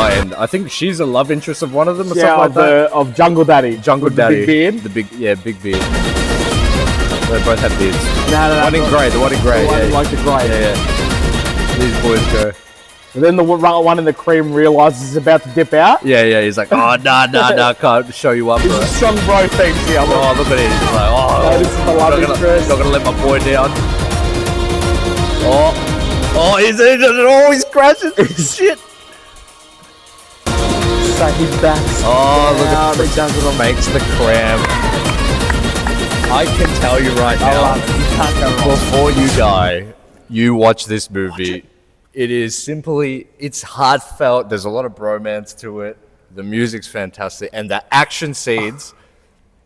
Oh, and I think she's a love interest of one of them or Yeah, something like that. of Jungle Daddy. Jungle With the Daddy. big beard. The big, big beard. They both have beards. No. One in grey, the one in grey. The one Yeah, like the grey. yeah. These boys go. And then the one in the cream realises he's about to dip out. Yeah. He's like, oh, nah, can't show you up, This bro. is strong bro things here. Oh, look at it. He's like, oh, this is the love interest. not gonna let my boy down. He's crashing. Shit. So his back's Oh, look down, at he does it on makes the cram. I can tell you right now, can't go wrong. before you die, you watch this movie. It is simply, it's heartfelt. There's a lot of bromance to it. The music's fantastic, and the action scenes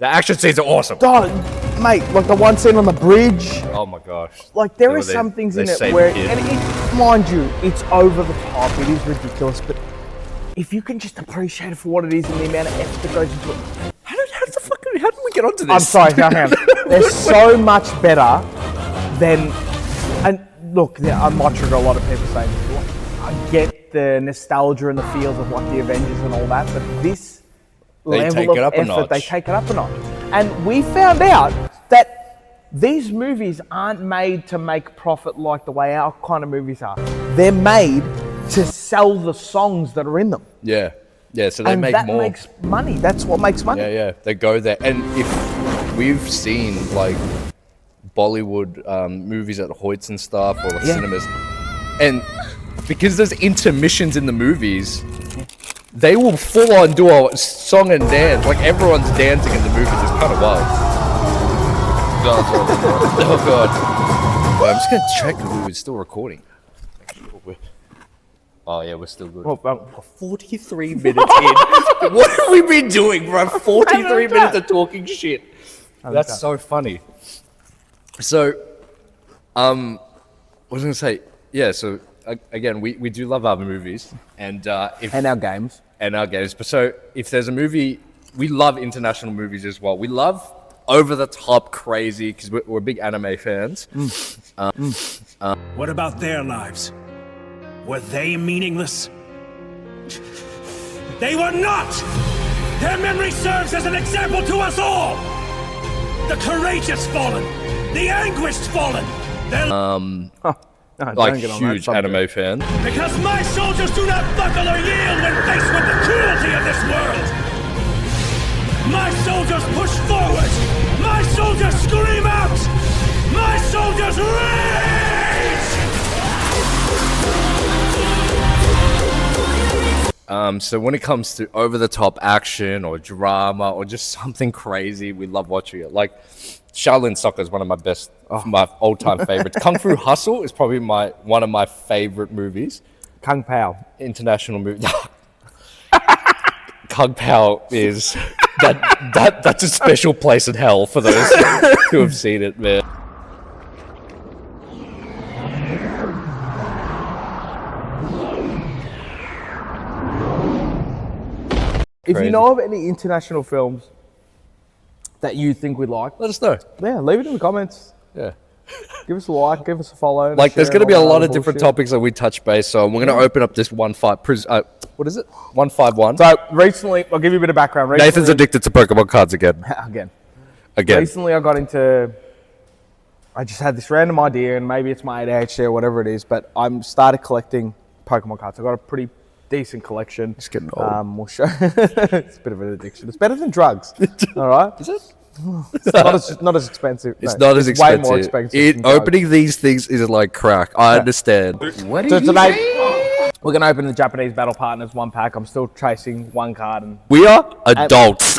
are awesome. God, mate, like the one scene on the bridge. Oh my gosh. Like there They- are some things in they it save where, the kid. and mind you, it's over the top. It is ridiculous, but if you can just appreciate it for what it is and the amount of effort that goes into it. How did we get onto this? I'm sorry, hang on. They're so much better than. And look, I might trigger a lot of people saying this. Like, I get the nostalgia and the feels of like the Avengers and all that, but this They take level it of up a effort, notch. they take it up a notch. And we found out that these movies aren't made to make profit like the way our kind of movies are. They're made to sell the songs that are in them. Yeah, so they And make that more. makes money. That's what makes money. Yeah, they go there. And if we've seen like Bollywood movies at Hoyts and stuff or like Yeah. cinemas, and because there's intermissions in the movies, they will full on do a song and dance. Like everyone's dancing in the movies. It's kind of wild. Oh god. Well, I'm just gonna check if we're still recording. Oh yeah, we're still good. 43 minutes in. What have we been doing, bro? 43 minutes of talking shit. That's so funny. So, what was I gonna say? Yeah. So again, we do love our movies and And our games. But so if there's a movie, we love international movies as well. We love over the top crazy because we're big anime fans. What about their lives? Were they meaningless? They were not! Their memory serves as an example to us all! The courageous fallen! The anguished fallen! Their Like huge anime fan. Because my soldiers do not buckle or yield when faced with the cruelty of this world! My soldiers push forward! My soldiers scream out! My soldiers rage! So when it comes to over-the-top action or drama or just something crazy, we love watching it. Like Shaolin Soccer is one of my all-time favorites. Kung Fu Hustle is probably one of my favorite movies. Kung Pao. International movie. Kung Pao is that's a special place in hell for those who have seen it, man. If Crazy. you know of any international films that you think we'd like, Let us know. yeah, leave it in the comments. Yeah. Give us a like, give us a follow. and a Like, there's share going to and be a all that lot other of different bullshit. topics that we touch base on. We're going to open up this what is it? 151. So recently, I'll give you a bit of background. Recently, Nathan's addicted to Pokemon cards again. Again. Recently, I just had this random idea, and maybe it's my ADHD or whatever it is, but I'm started collecting Pokemon cards. I've got a pretty decent collection. It's getting old. We'll show. It's a bit of an addiction. It's better than drugs. All right. Is it? It's not as expensive. It's No, not as expensive. Way more expensive. than drugs. Opening these things is like crack. I understand. So today, we're going to open the Japanese Battle Partners 1 pack. I'm still chasing one card, and We are adults.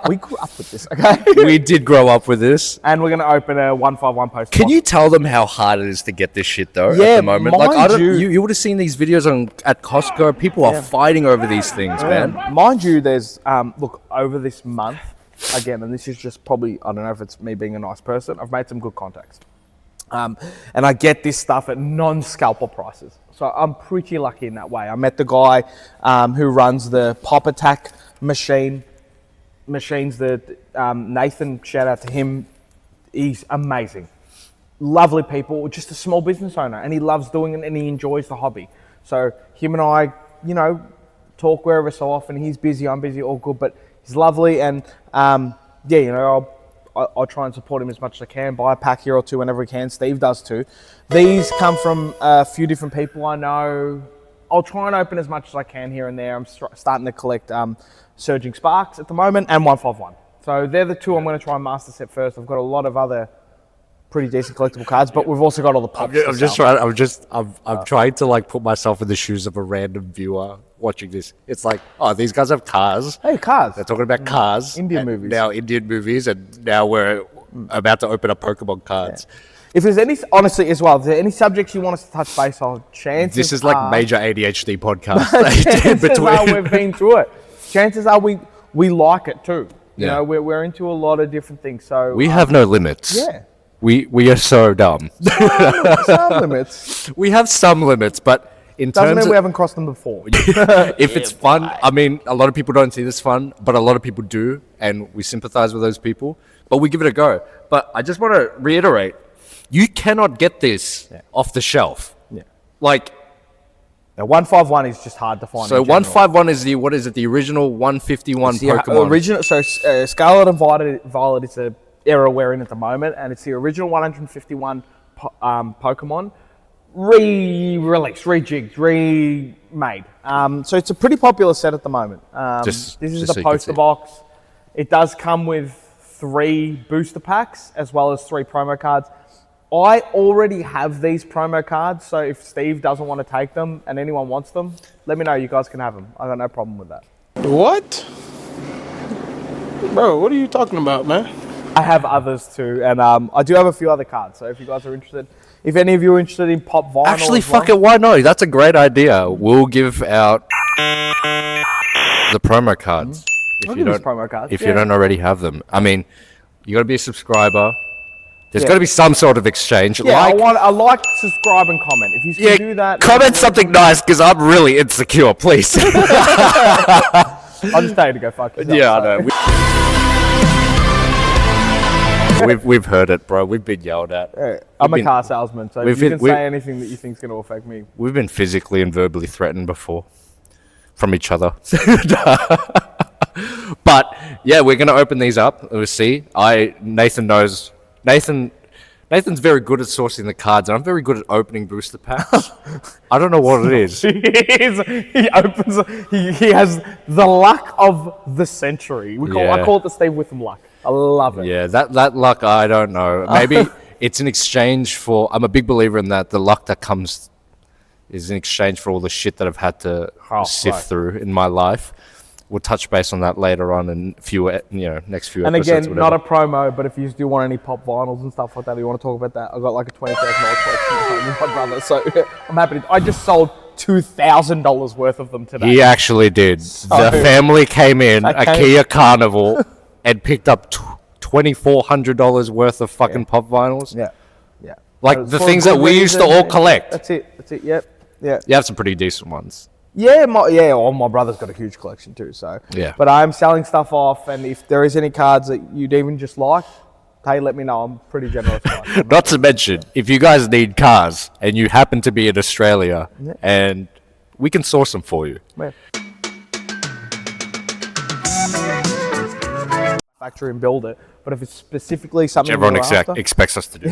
we grew up with this, okay? We did grow up with this. And we're going to open a 151 poster. Can you tell them how hard it is to get this shit though? Yeah, at the moment, like mind I don't. you- You would have seen these videos at Costco. People are fighting over these things, man. Mind you, there's look, over this month again, and this is just probably, I don't know if it's me being a nice person, I've made some good contacts, and I get this stuff at non-scalper prices, so I'm pretty lucky in that way. I met the guy who runs the Pop Attack machines. The Nathan, shout out to him. He's amazing, lovely people, just a small business owner, and he loves doing it and he enjoys the hobby. So him and I, talk wherever so often. He's busy, I'm busy, all good, but he's lovely, and I'll try and support him as much as I can. Buy a pack here or two whenever he can. Steve does too. These come from a few different people I know. I'll try and open as much as I can here and there. I'm starting to collect Surging Sparks at the moment and 151. So they're the two I'm going to try and master set first. I've got a lot of other pretty decent collectible cards, but we've also got all the pops. I'm trying to like put myself in the shoes of a random viewer watching this. It's like, oh, these guys have cars. Hey, cars. They're talking about cars. Indian and movies. Now Indian movies, and now we're about to open up Pokemon cards. If there's any, honestly as well, if there are any subjects you want us to touch base on, chances This is like are, major ADHD podcast. chances are we've been through it. Chances are we like it too. You know, we're into a lot of different things. So we have no limits. Yeah. We are so dumb. Some limits. We have some limits, but in Doesn't terms mean of we haven't crossed them before. if it's fun, I mean, a lot of people don't see this fun, but a lot of people do, and we sympathize with those people, but we give it a go. But I just want to reiterate, you cannot get this off the shelf. Yeah. Like, Now, 151 is just hard to find. so in general. 151 is the original 151 The Pokemon. original. So Scarlet and Violet is the era we're in at the moment, and it's the original 151 Pokemon re-released, rejigged, remade. So it's a pretty popular set at the moment. This is just the so you can poster see. box. It does come with 3 booster packs as well as 3 promo cards. I already have these promo cards, so if Steve doesn't want to take them and anyone wants them, let me know. You guys can have them. I got no problem with that. What? Bro, what are you talking about, man? I have others too, and I do have a few other cards. So if you guys are interested, if any of you are interested in pop vinyl, Actually, as well, fuck it, why not? That's a great idea. We'll give out the promo cards. I'll give us promo cards. If you don't already have them. I mean, you got to be a subscriber. There's got to be some sort of exchange. Yeah, I like, subscribe, and comment. If you can do that, comment something nice, because I'm really insecure, please. I'll just tell you to go fuck yourself. Yeah, I so. know. We've heard it, bro. We've been yelled at. I'm a car salesman, so if you can we've- say anything that you think is going to affect me. We've been physically and verbally threatened before from each other. But yeah, we're gonna open these up. We'll see. Nathan's very good at sourcing the cards, and I'm very good at opening booster packs. I don't know what it is. He has the luck of the century. I call it the Steve Witham luck. I love it. Yeah, that luck, I don't know. Maybe it's an exchange for. I'm a big believer in that. The luck that comes is in exchange for all the shit that I've had to sift through in my life. We'll touch base on that later on in next few And episodes. again, not a promo, but if you do want any pop vinyls and stuff like that, or you want to talk about that, I've got like a $20,000 collection at home with my brother, so I'm happy I just sold $2,000 worth of them today. He actually did. The family came in a Kia Carnival and picked up $2,400 worth of fucking pop vinyls. Yeah. Like the things that we used to all collect. That's it. Yep. Yeah. You have some pretty decent ones. Yeah, my brother's got a huge collection too. So Yeah. But I'm selling stuff off, and if there is any cards that you'd even just like, hey, let me know. I'm pretty generous. Guy. Not to mention, if you guys need cars and you happen to be in Australia, and we can source them for you. Yeah. Factory and build it, but if it's specifically something Everyone you're after, expects us to do.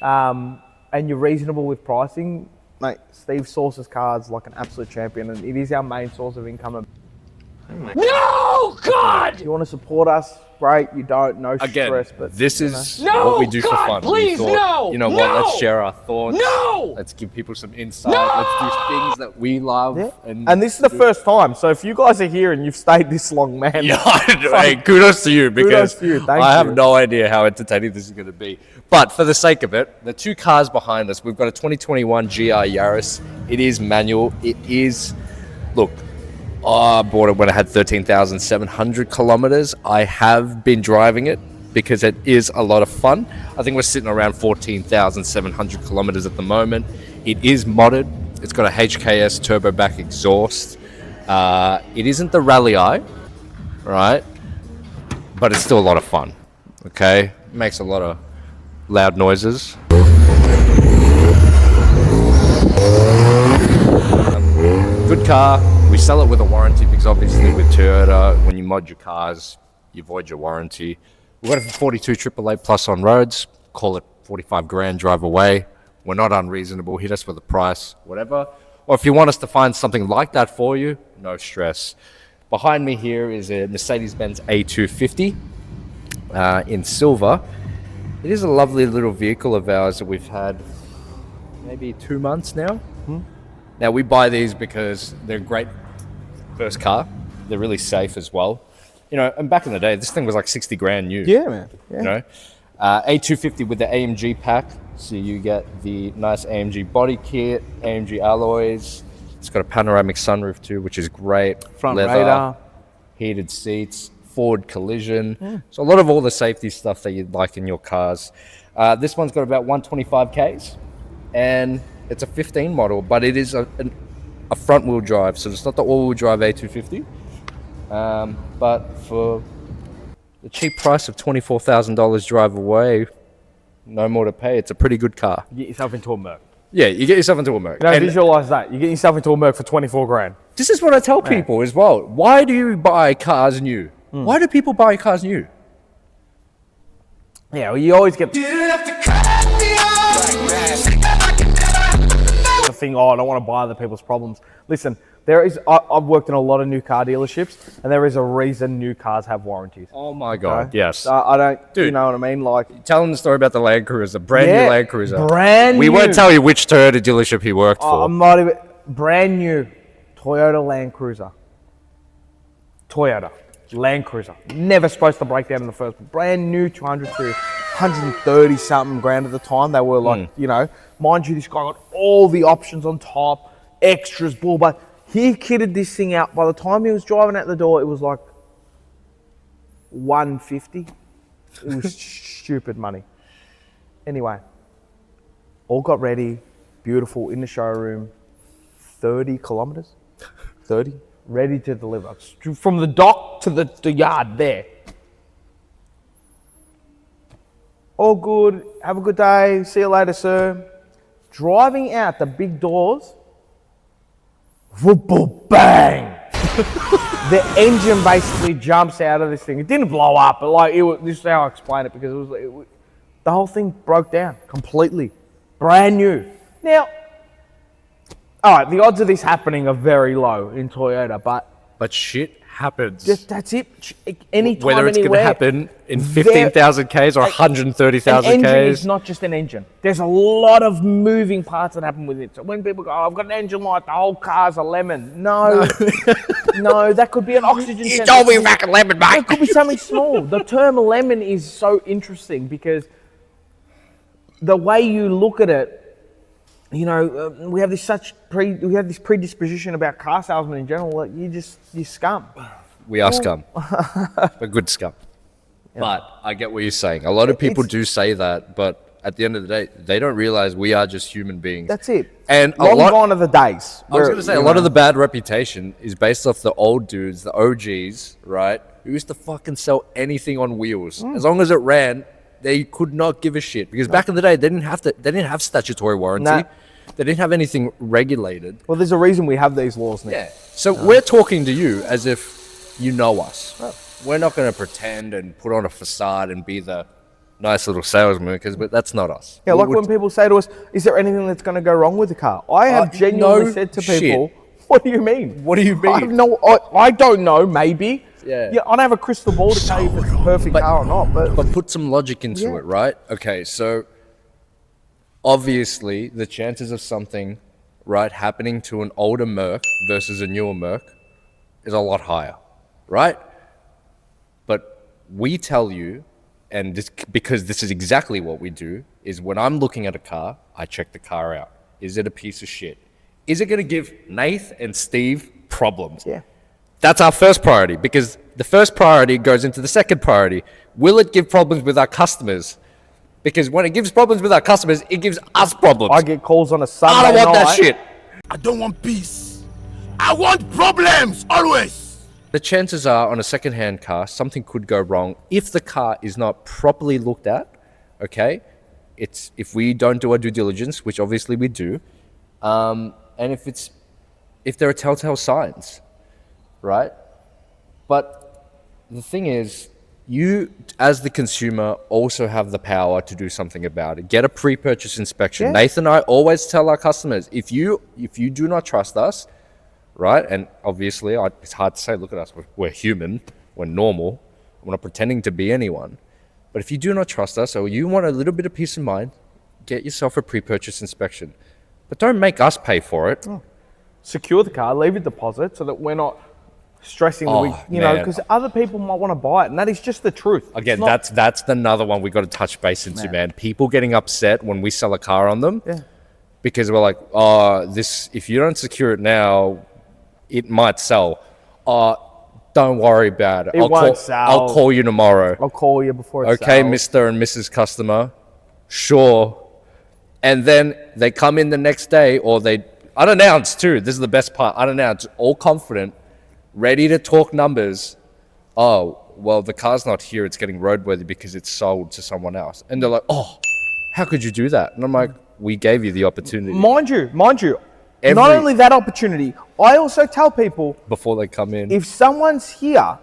And you're reasonable with pricing, mate, Steve sources cards like an absolute champion, and it is our main source of income. No, God! If you want to support us, great. You don't, no Again, stress. But this is No, what we do for God, fun. please, we thought, no, you know no, what? Let's share our thoughts. No! Let's give people some insight. No! Let's do things that we love. yeah. And this is the first time. So if you guys are here and you've stayed this long, man, Yeah, hey, kudos to you because to you, thank I have you. no idea how entertaining this is going to be. But for the sake of it, the two cars behind us, we've got a 2021 GR Yaris. It is manual. It is, look, I bought it when I had 13,700 kilometers. I have been driving it because it is a lot of fun. I think we're sitting around 14,700 kilometers at the moment. It is modded. It's got a HKS turbo back exhaust. It isn't the Rally I, right? But it's still a lot of fun. Okay, it makes a lot of loud noises. Good car. We sell it with a warranty because obviously with Toyota, when you mod your cars, you void your warranty. We've got it for 42 AAA plus on roads. Call it 45 grand, drive away. We're not unreasonable. Hit us with a price, whatever. Or if you want us to find something like that for you, no stress. Behind me here is a Mercedes-Benz A250 in silver. It is a lovely little vehicle of ours that we've had maybe 2 months now. Now, we buy these because they're a great first car. They're really safe as well. You know, and back in the day, this thing was like 60 grand new. yeah, man. Yeah. You know, A250 with the AMG pack. So you get the nice AMG body kit, AMG alloys. It's got a panoramic sunroof too, which is great. Front Leather, radar. heated seats, forward collision. So a lot of all the safety stuff that you'd like in your cars. This one's got about 125 Ks, and it's a 15 model, but it is a front wheel drive. So it's not the all wheel drive A250. But for the cheap price of $24,000 drive away, no more to pay. It's a pretty good car. You get yourself into a Merc. Yeah, you get yourself into a Merc. You know, And visualize that. You get yourself into a Merc for 24 grand. this is what I tell people as well. Why do you buy cars new? Why do people buy cars new? Yeah, well, you always get the thing, oh, I don't want to buy other people's problems. Listen, I've worked in a lot of new car dealerships, and there is a reason new cars have warranties. Oh my God, Okay? yes. So I don't, Dude. you know what I mean? Like, Tell them the story about the Land Cruiser, brand new Yeah, Land Cruiser. brand We new. won't tell you which Toyota dealership he worked for. I'm not even, brand new Toyota Land Cruiser. Toyota Land Cruiser. Never supposed to break down in the first. Brand new 200 to 130 something grand at the time. They were like, you know, mind you, this guy got all the options on top, extras, bull, but he kitted this thing out. By the time he was driving out the door, it was like 150. It was stupid money. Anyway, all got ready, beautiful in the showroom, 30 kilometers, 30, ready to deliver. From the dock to the yard there. All good, have a good day, see you later, sir. Driving out the big doors, whoop, boom, bang. The engine basically jumps out of this thing. It didn't blow up, but like, this is how I explain it, because the whole thing broke down completely. Brand new. Now, all right, the odds of this happening are very low in Toyota, But shit happens. that's it. Anytime, Whether it's going to anywhere. happen in 15,000 Ks or An 130,000 engine Ks. is not just an engine. There's a lot of moving parts that happen with it. So when people go, oh, I've got an engine light, the whole car's a lemon. No, no, that could be an oxygen You sensor. told me fucking lemon, mate. It could be something small. The term lemon is so interesting because the way you look at it, you know, we have this predisposition about car salesmen in general. Like you scum. We are scum. We're good scum. But I get what you're saying. A lot of people do say that, but at the end of the day, they don't realize we are just human beings. That's it. And Long gone are the days. I was going to say, a lot of the bad reputation is based off the old dudes, the OGs, right? Who used to fucking sell anything on wheels. As long as it ran, they could not give a shit. Because back in the day, they didn't have statutory warranty. Nah. They didn't have anything regulated. Well, there's a reason we have these laws now. Yeah. So we're talking to you as if you know us. We're not going to pretend and put on a facade and be the nice little salesman, because that's not us. Yeah, like when people say to us, is there anything that's going to go wrong with the car? I have genuinely said to people, what do you mean? What do you mean? I don't know, maybe. Yeah. I don't have a crystal ball to tell you if it's a perfect car or not. But put some logic into it, right? Okay, so obviously the chances of something, right, happening to an older Merc versus a newer Merc is a lot higher, right? But we tell you, and this, because this is exactly what we do, is when I'm looking at a car, I check the car out. Is it a piece of shit? Is it going to give Nath and Steve problems? Yeah. That's our first priority, because the first priority goes into the second priority. Will it give problems with our customers? Because when it gives problems with our customers, it gives us problems. I get calls on a Sunday I don't want night. that shit. I don't want peace. I want problems, always. The chances are on a second-hand car, something could go wrong if the car is not properly looked at, okay? It's if we don't do our due diligence, which obviously we do, and if there are telltale signs, right? But the thing is, you, as the consumer, also have the power to do something about it. Get a pre-purchase inspection. Yeah. Nathan and I always tell our customers, if you do not trust us, right? And obviously, it's hard to say, look at us, we're human, we're normal, we're not pretending to be anyone. But if you do not trust us, or you want a little bit of peace of mind, get yourself a pre-purchase inspection. But don't make us pay for it. Secure the car, leave a deposit so that we're not stressing because other people might want to buy it, and that is just the truth. Again, that's another one we got to touch base into, man. People getting upset when we sell a car on them, because we're like, if you don't secure it now, it might sell. Don't worry about it. It won't sell. I'll call you tomorrow. I'll call you before it Okay, sells. Mr. and Mrs. Customer. Sure. And then they come in the next day, or they unannounced too. This is the best part. Unannounced, all confident, ready to talk numbers. Oh, well, the car's not here. It's getting roadworthy because it's sold to someone else. And they're like, oh, how could you do that? And I'm like, we gave you the opportunity. Mind you, not only that opportunity, I also tell people, before they come in. if someone's here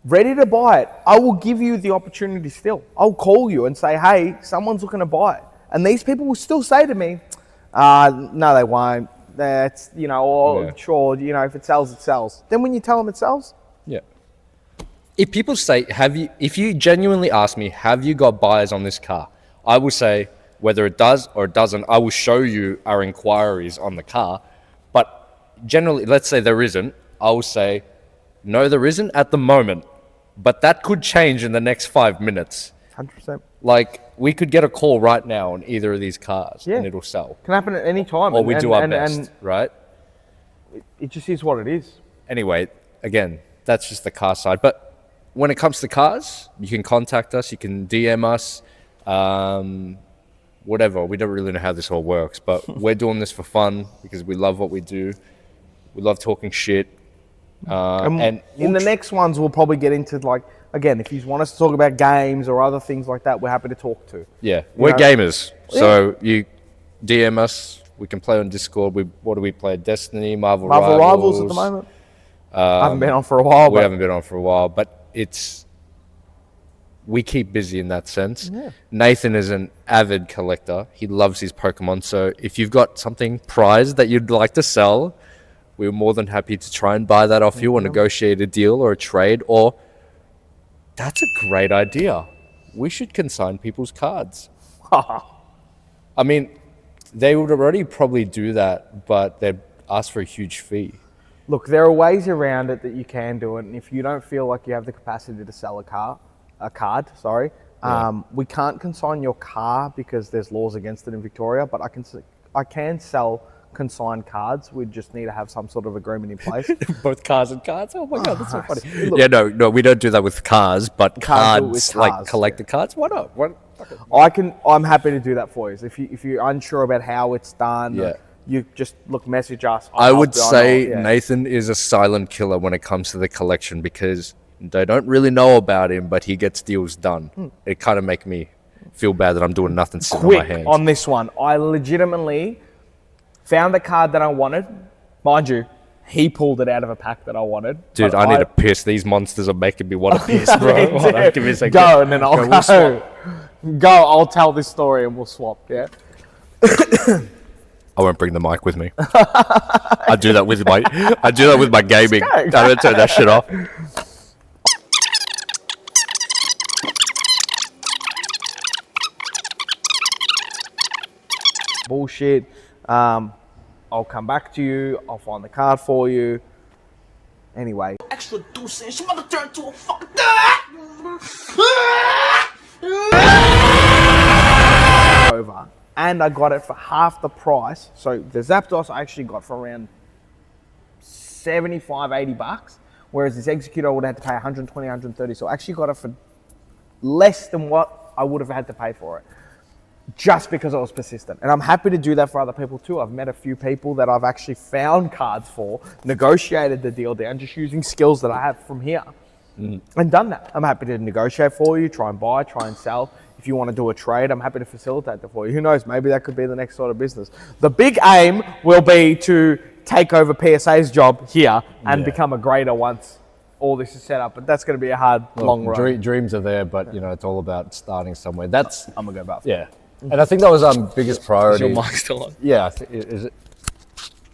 ready to buy it, I will give you the opportunity still. I'll call you and say, hey, someone's looking to buy it. And these people will still say to me, no, they won't. That's, sure, if it sells, it sells. Then when you tell them it sells, Yeah. If people say, if you genuinely ask me, have you got buyers on this car? I will say, whether it does or it doesn't, I will show you our inquiries on the car. But generally, let's say there isn't, I will say, no, there isn't at the moment, but that could change in the next 5 minutes. 100%. Like, we could get a call right now on either of these cars and it'll sell. Can happen at any time. Or we do our best, right? It just is what it is. Anyway, again, that's just the car side. But when it comes to cars, you can contact us, you can DM us, whatever. We don't really know how this all works, but we're doing this for fun because we love what we do. We love talking shit. And in the next ones, we'll probably get into, like, again, if you want us to talk about games or other things like that, we're happy to talk to. Yeah, we're gamers. So you DM us. We can play on Discord. What do we play? Destiny, Marvel Rivals at the moment. I haven't been on for a while. We haven't been on for a while, but we keep busy in that sense. Yeah. Nathan is an avid collector. He loves his Pokemon. So if you've got something prized that you'd like to sell, we're more than happy to try and buy that off you or negotiate a deal or a trade. Or that's a great idea. We should consign people's cards. I mean, they would already probably do that, but they'd ask for a huge fee. Look, there are ways around it that you can do it, and if you don't feel like you have the capacity to sell a card, we can't consign your car because there's laws against it in Victoria, but I can sell consigned cards. We just need to have some sort of agreement in place. Both cars and cards? Oh my God, that's so funny. Look, yeah, no, we don't do that with cars, but cards, like collector cards. Why not? I'm happy to do that for you. If you're unsure about how it's done, you just message us. I would say Nathan is a silent killer when it comes to the collection because they don't really know about him, but he gets deals done. It kind of makes me feel bad that I'm doing nothing sitting on my hands. On this one, I legitimately found the card that I wanted. Mind you, he pulled it out of a pack that I wanted. Dude, I need to piss. These monsters are making me want to piss, bro. Hold on, give me a second. Go, and then I'll go. Go, I'll tell this story and we'll swap, yeah? I won't bring the mic with me. I do that with my gaming. I don't turn that shit off. Bullshit. I'll come back to you. I'll find the card for you. Anyway. Extra 2 cents, you mother turn to a fucking over. And I got it for half the price. So the Zapdos I actually got for around 75, 80 bucks. Whereas this Executor I would have had to pay 120, 130. So I actually got it for less than what I would have had to pay for it. Just because I was persistent. And I'm happy to do that for other people too. I've met a few people that I've actually found cards for, negotiated the deal down, just using skills that I have from here. And done that. I'm happy to negotiate for you, try and buy, try and sell. If you want to do a trade, I'm happy to facilitate that for you. Who knows, maybe that could be the next sort of business. The big aim will be to take over PSA's job here and become a grader once all this is set up, but that's going to be a hard, long road. Dreams are there, but you know, it's all about starting somewhere. That's I'm going to go back. Yeah. And I think that was biggest priority. Is your mic still on? Yeah, is it?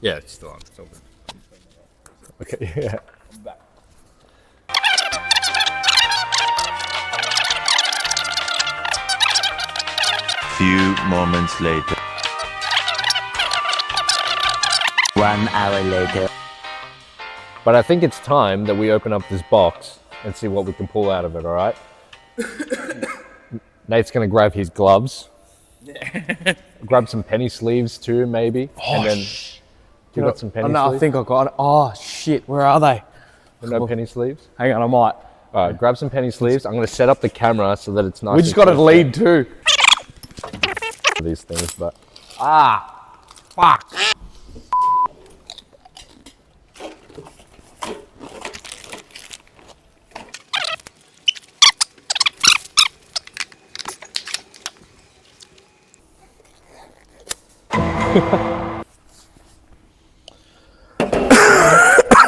Yeah, it's still on. It's all good. Okay, yeah. Few moments later. 1 hour later. But I think it's time that we open up this box and see what we can pull out of it, all right? Nate's going to grab his gloves. Grab some penny sleeves too, maybe. And then you got some penny sleeves? I think I got it. Oh, shit. Where are they? No penny sleeves? Hang on, I might. All right, grab some penny sleeves. I'm going to set up the camera so that it's nice. We just got to lead too. These things, but... Fuck.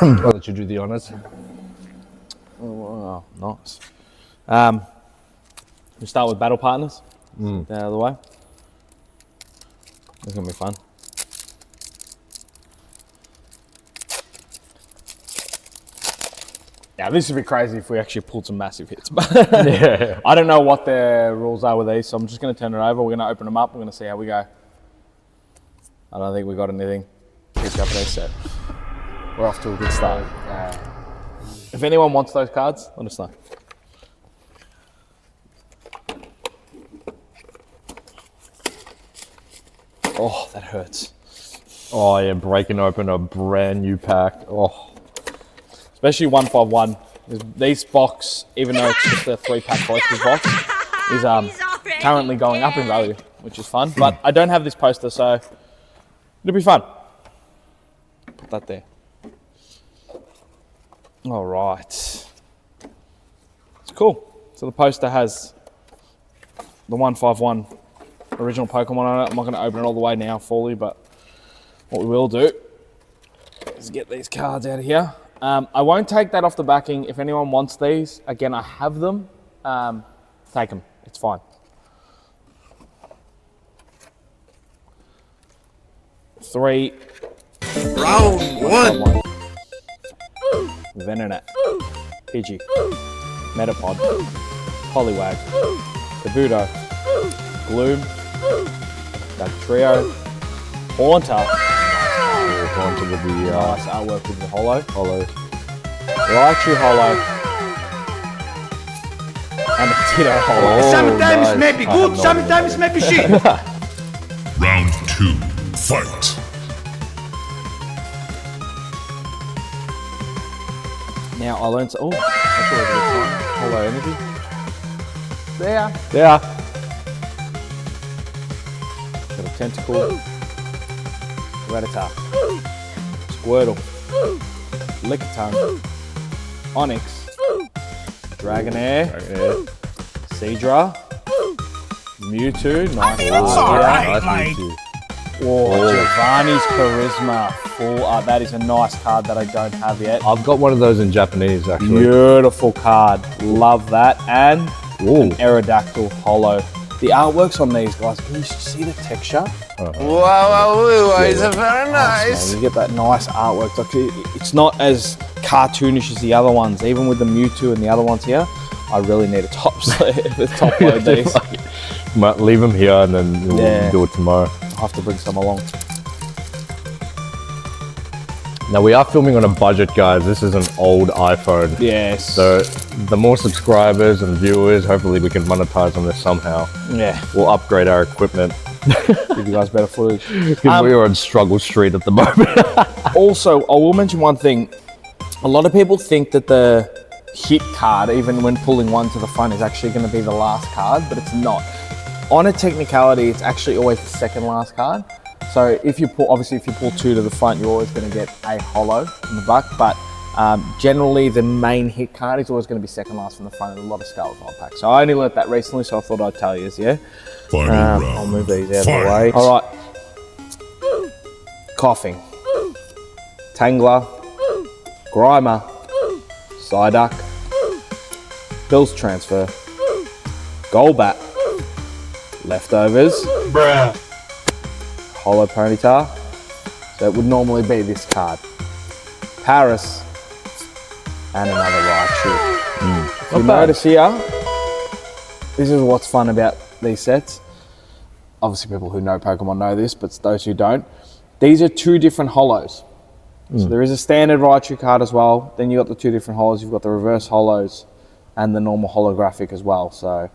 I'll let you do the honors. Oh, nice. We start with battle partners. Out of the way. It's gonna be fun. Now this would be crazy if we actually pulled some massive hits. Yeah. I don't know what the rules are with these, so I'm just gonna turn it over. We're gonna open them up. We're gonna see how we go. I don't think we got anything. Pick up these set. We're off to a good start. If anyone wants those cards, let us know. Oh, that hurts. Oh yeah, breaking open a brand new pack. Oh, especially 151. These box, even though it's just a 3-pack collector's box, is currently going up in value, which is fun. But I don't have this poster, so it'll be fun. Put that there. All right. It's cool. So the poster has the 151 original Pokemon on it. I'm not going to open it all the way now fully, but what we will do is get these cards out of here. I won't take that off the backing. If anyone wants these, again, I have them. Take them. It's fine. Three. Round 1. Venonat, Pidgey, Metapod, Poliwag, Kabuto, Gloom, Dugtrio, Haunter. Haunter with the nice artwork with the holo. Raichu holo. And a Ditto holo. Sometimes nice. Maybe good, sometimes maybe shit. Round 2, fight. Now I learned. Oh, that's a little bit of time. Holo energy. There. Tentacle, Rattata, Squirtle, Lickitung, Onyx, Dragonair, Seadra, Mewtwo, nice card. Nice Mewtwo. Oh, Giovanni's Charisma, full art. That is a nice card that I don't have yet. I've got one of those in Japanese, actually. Beautiful card, love that. And Ooh. an Aerodactyl Holo. The artworks on these guys, can you see the texture? Wow, it's very nice. Man, you get that nice artwork. Like, it's not as cartoonish as the other ones. Even with the Mewtwo and the other ones here, I really need a top load these. Might leave them here and then we'll do it tomorrow. I'll have to bring some along. Now we are filming on a budget, guys. This is an old iPhone. Yes. So the more subscribers and viewers, hopefully we can monetize on this somehow. Yeah. We'll upgrade our equipment. Give you guys better footage. Because we are on struggle street at the moment. Also, I will mention one thing. A lot of people think that the hit card, even when pulling one to the front, is actually going to be the last card, but it's not. On a technicality, it's actually always the second last card. So if you pull, obviously if you pull two to the front, you're always going to get a holo in the back, but generally the main hit card is always going to be second last from the front in a lot of scale file packs. So I only learnt that recently, so I thought I'd tell you, yeah? I'll move these out of the way. All right. Coughing. Tangler. Grimer. Psyduck. Bill's Transfer. Golbat. Leftovers. Bruh. Holo Ponyta. So it would normally be this card. Paris. And another Raichu. If you notice here, this is what's fun about these sets. Obviously people who know Pokemon know this, but those who don't. These are two different holos. So there is a standard Raichu card as well. Then you got the two different holos. You've got the reverse holos and the normal holographic as well. So,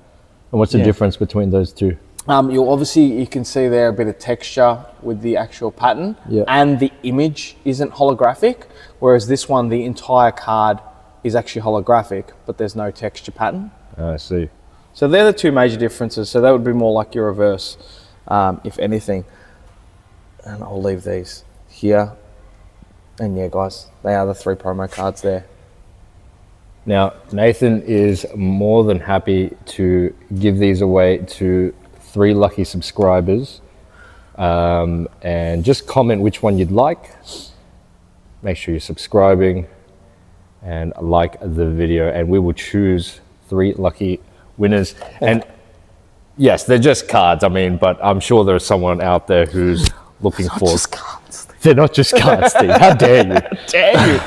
And what's the difference between those two? you can see there a bit of texture with the actual pattern, and the image isn't holographic. Whereas this one, the entire card is actually holographic, but there's no texture pattern. I see. So they're the two major differences. So that would be more like your reverse, if anything. And I'll leave these here. And yeah, guys, they are the three promo cards there. Now, Nathan is more than happy to give these away to 3 lucky subscribers. And just comment which one you'd like. Make sure you're subscribing and like the video, and we will choose 3 lucky winners. And yes, they're just cards, I mean, but I'm sure there's someone out there who's looking for... Just cards. They're not just cards, Steve. How dare you? Dare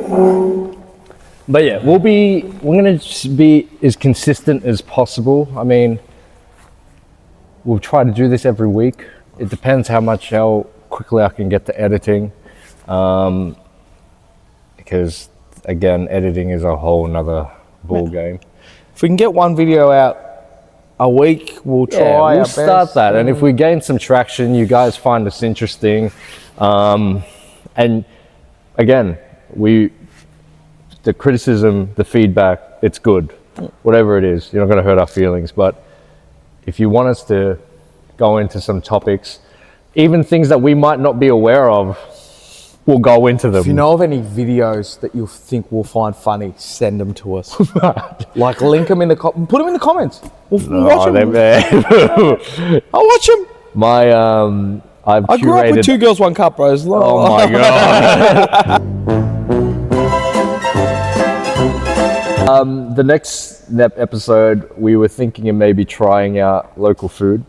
you? But yeah, we're going to be as consistent as possible. I mean, we'll try to do this every week. It depends how quickly I can get to editing. Because again, editing is a whole nother ball game. If we can get one video out a week, we'll try. We'll start that. And if we gain some traction, you guys find us interesting. And again, the criticism, the feedback, it's good. Whatever it is, you're not going to hurt our feelings. But if you want us to go into some topics, even things that we might not be aware of, we'll go into them. If you know of any videos that you think we'll find funny, send them to us. Like link them in the put them in the comments. We'll watch them. I'll watch them. I grew up with 2 girls, 1 cup, bros. Oh my god. The next episode, we were thinking of maybe trying out local food.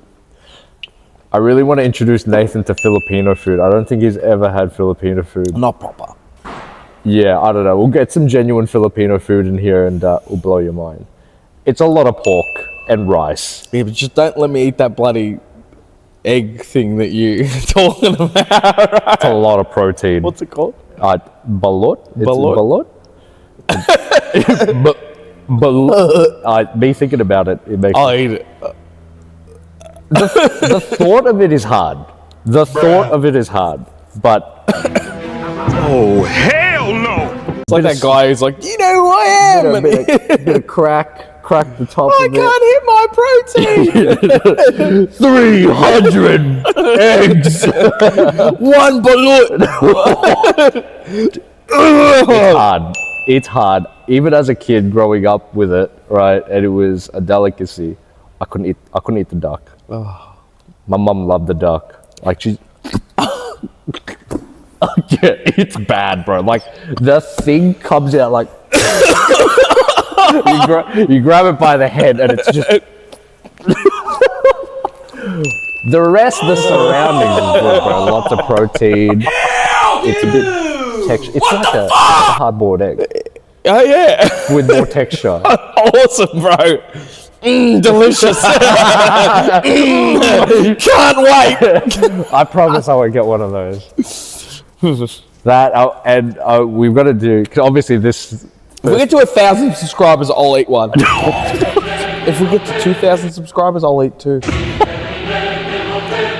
I really want to introduce Nathan to Filipino food. I don't think he's ever had Filipino food. Not proper. Yeah, I don't know. We'll get some genuine Filipino food in here and we'll blow your mind. It's a lot of pork and rice. Yeah, but just don't let me eat that bloody egg thing that you're talking about. It's a lot of protein. What's it called? Balot? Balot? Balot. Me thinking about it, it makes I'll eat it. The thought of it is hard. The thought of it is hard. But Oh, hell no! It's like that guy who's like, you know who I am. a bit of crack, crack the top I of can't hit my protein. 300 eggs. One balloon. It's hard. It's hard. Even as a kid growing up with it, right? And it was a delicacy. I couldn't eat the duck. My mum loved the duck. Like she. Yeah, it's bad, bro. Like the thing comes out like you grab it by the head and it's just the rest, the surroundings is good, bro. Lots of protein. It's a bit texture. It's like a hard-boiled egg. Oh yeah. With more texture. Awesome, bro. Delicious. Can't wait. I promise I won't get one of those. That and we've got to do, because obviously this. If we get to 1,000 subscribers, I'll eat one. If we get to 2,000 subscribers, I'll eat two.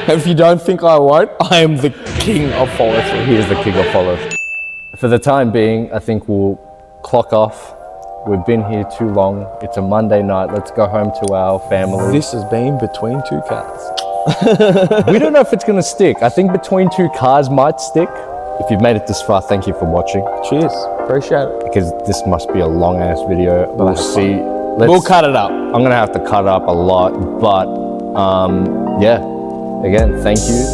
And if you don't think I won't, I am the king of follow-through. He is the king of follow-through. For the time being, I think we'll clock off. We've been here too long. It's a Monday night. Let's go home to our family. This has been Between Two Cars. We don't know if it's going to stick. I think Between Two Cars might stick. If you've made it this far, thank you for watching. Cheers. Appreciate it. Because this must be a long-ass video. We'll see. We'll cut it up. I'm going to have to cut it up a lot. But, yeah. Again, thank you.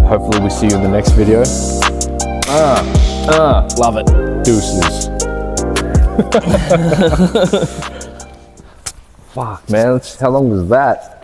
Hopefully we see you in the next video. Love it. Deuces. Fuck, man. How long was that?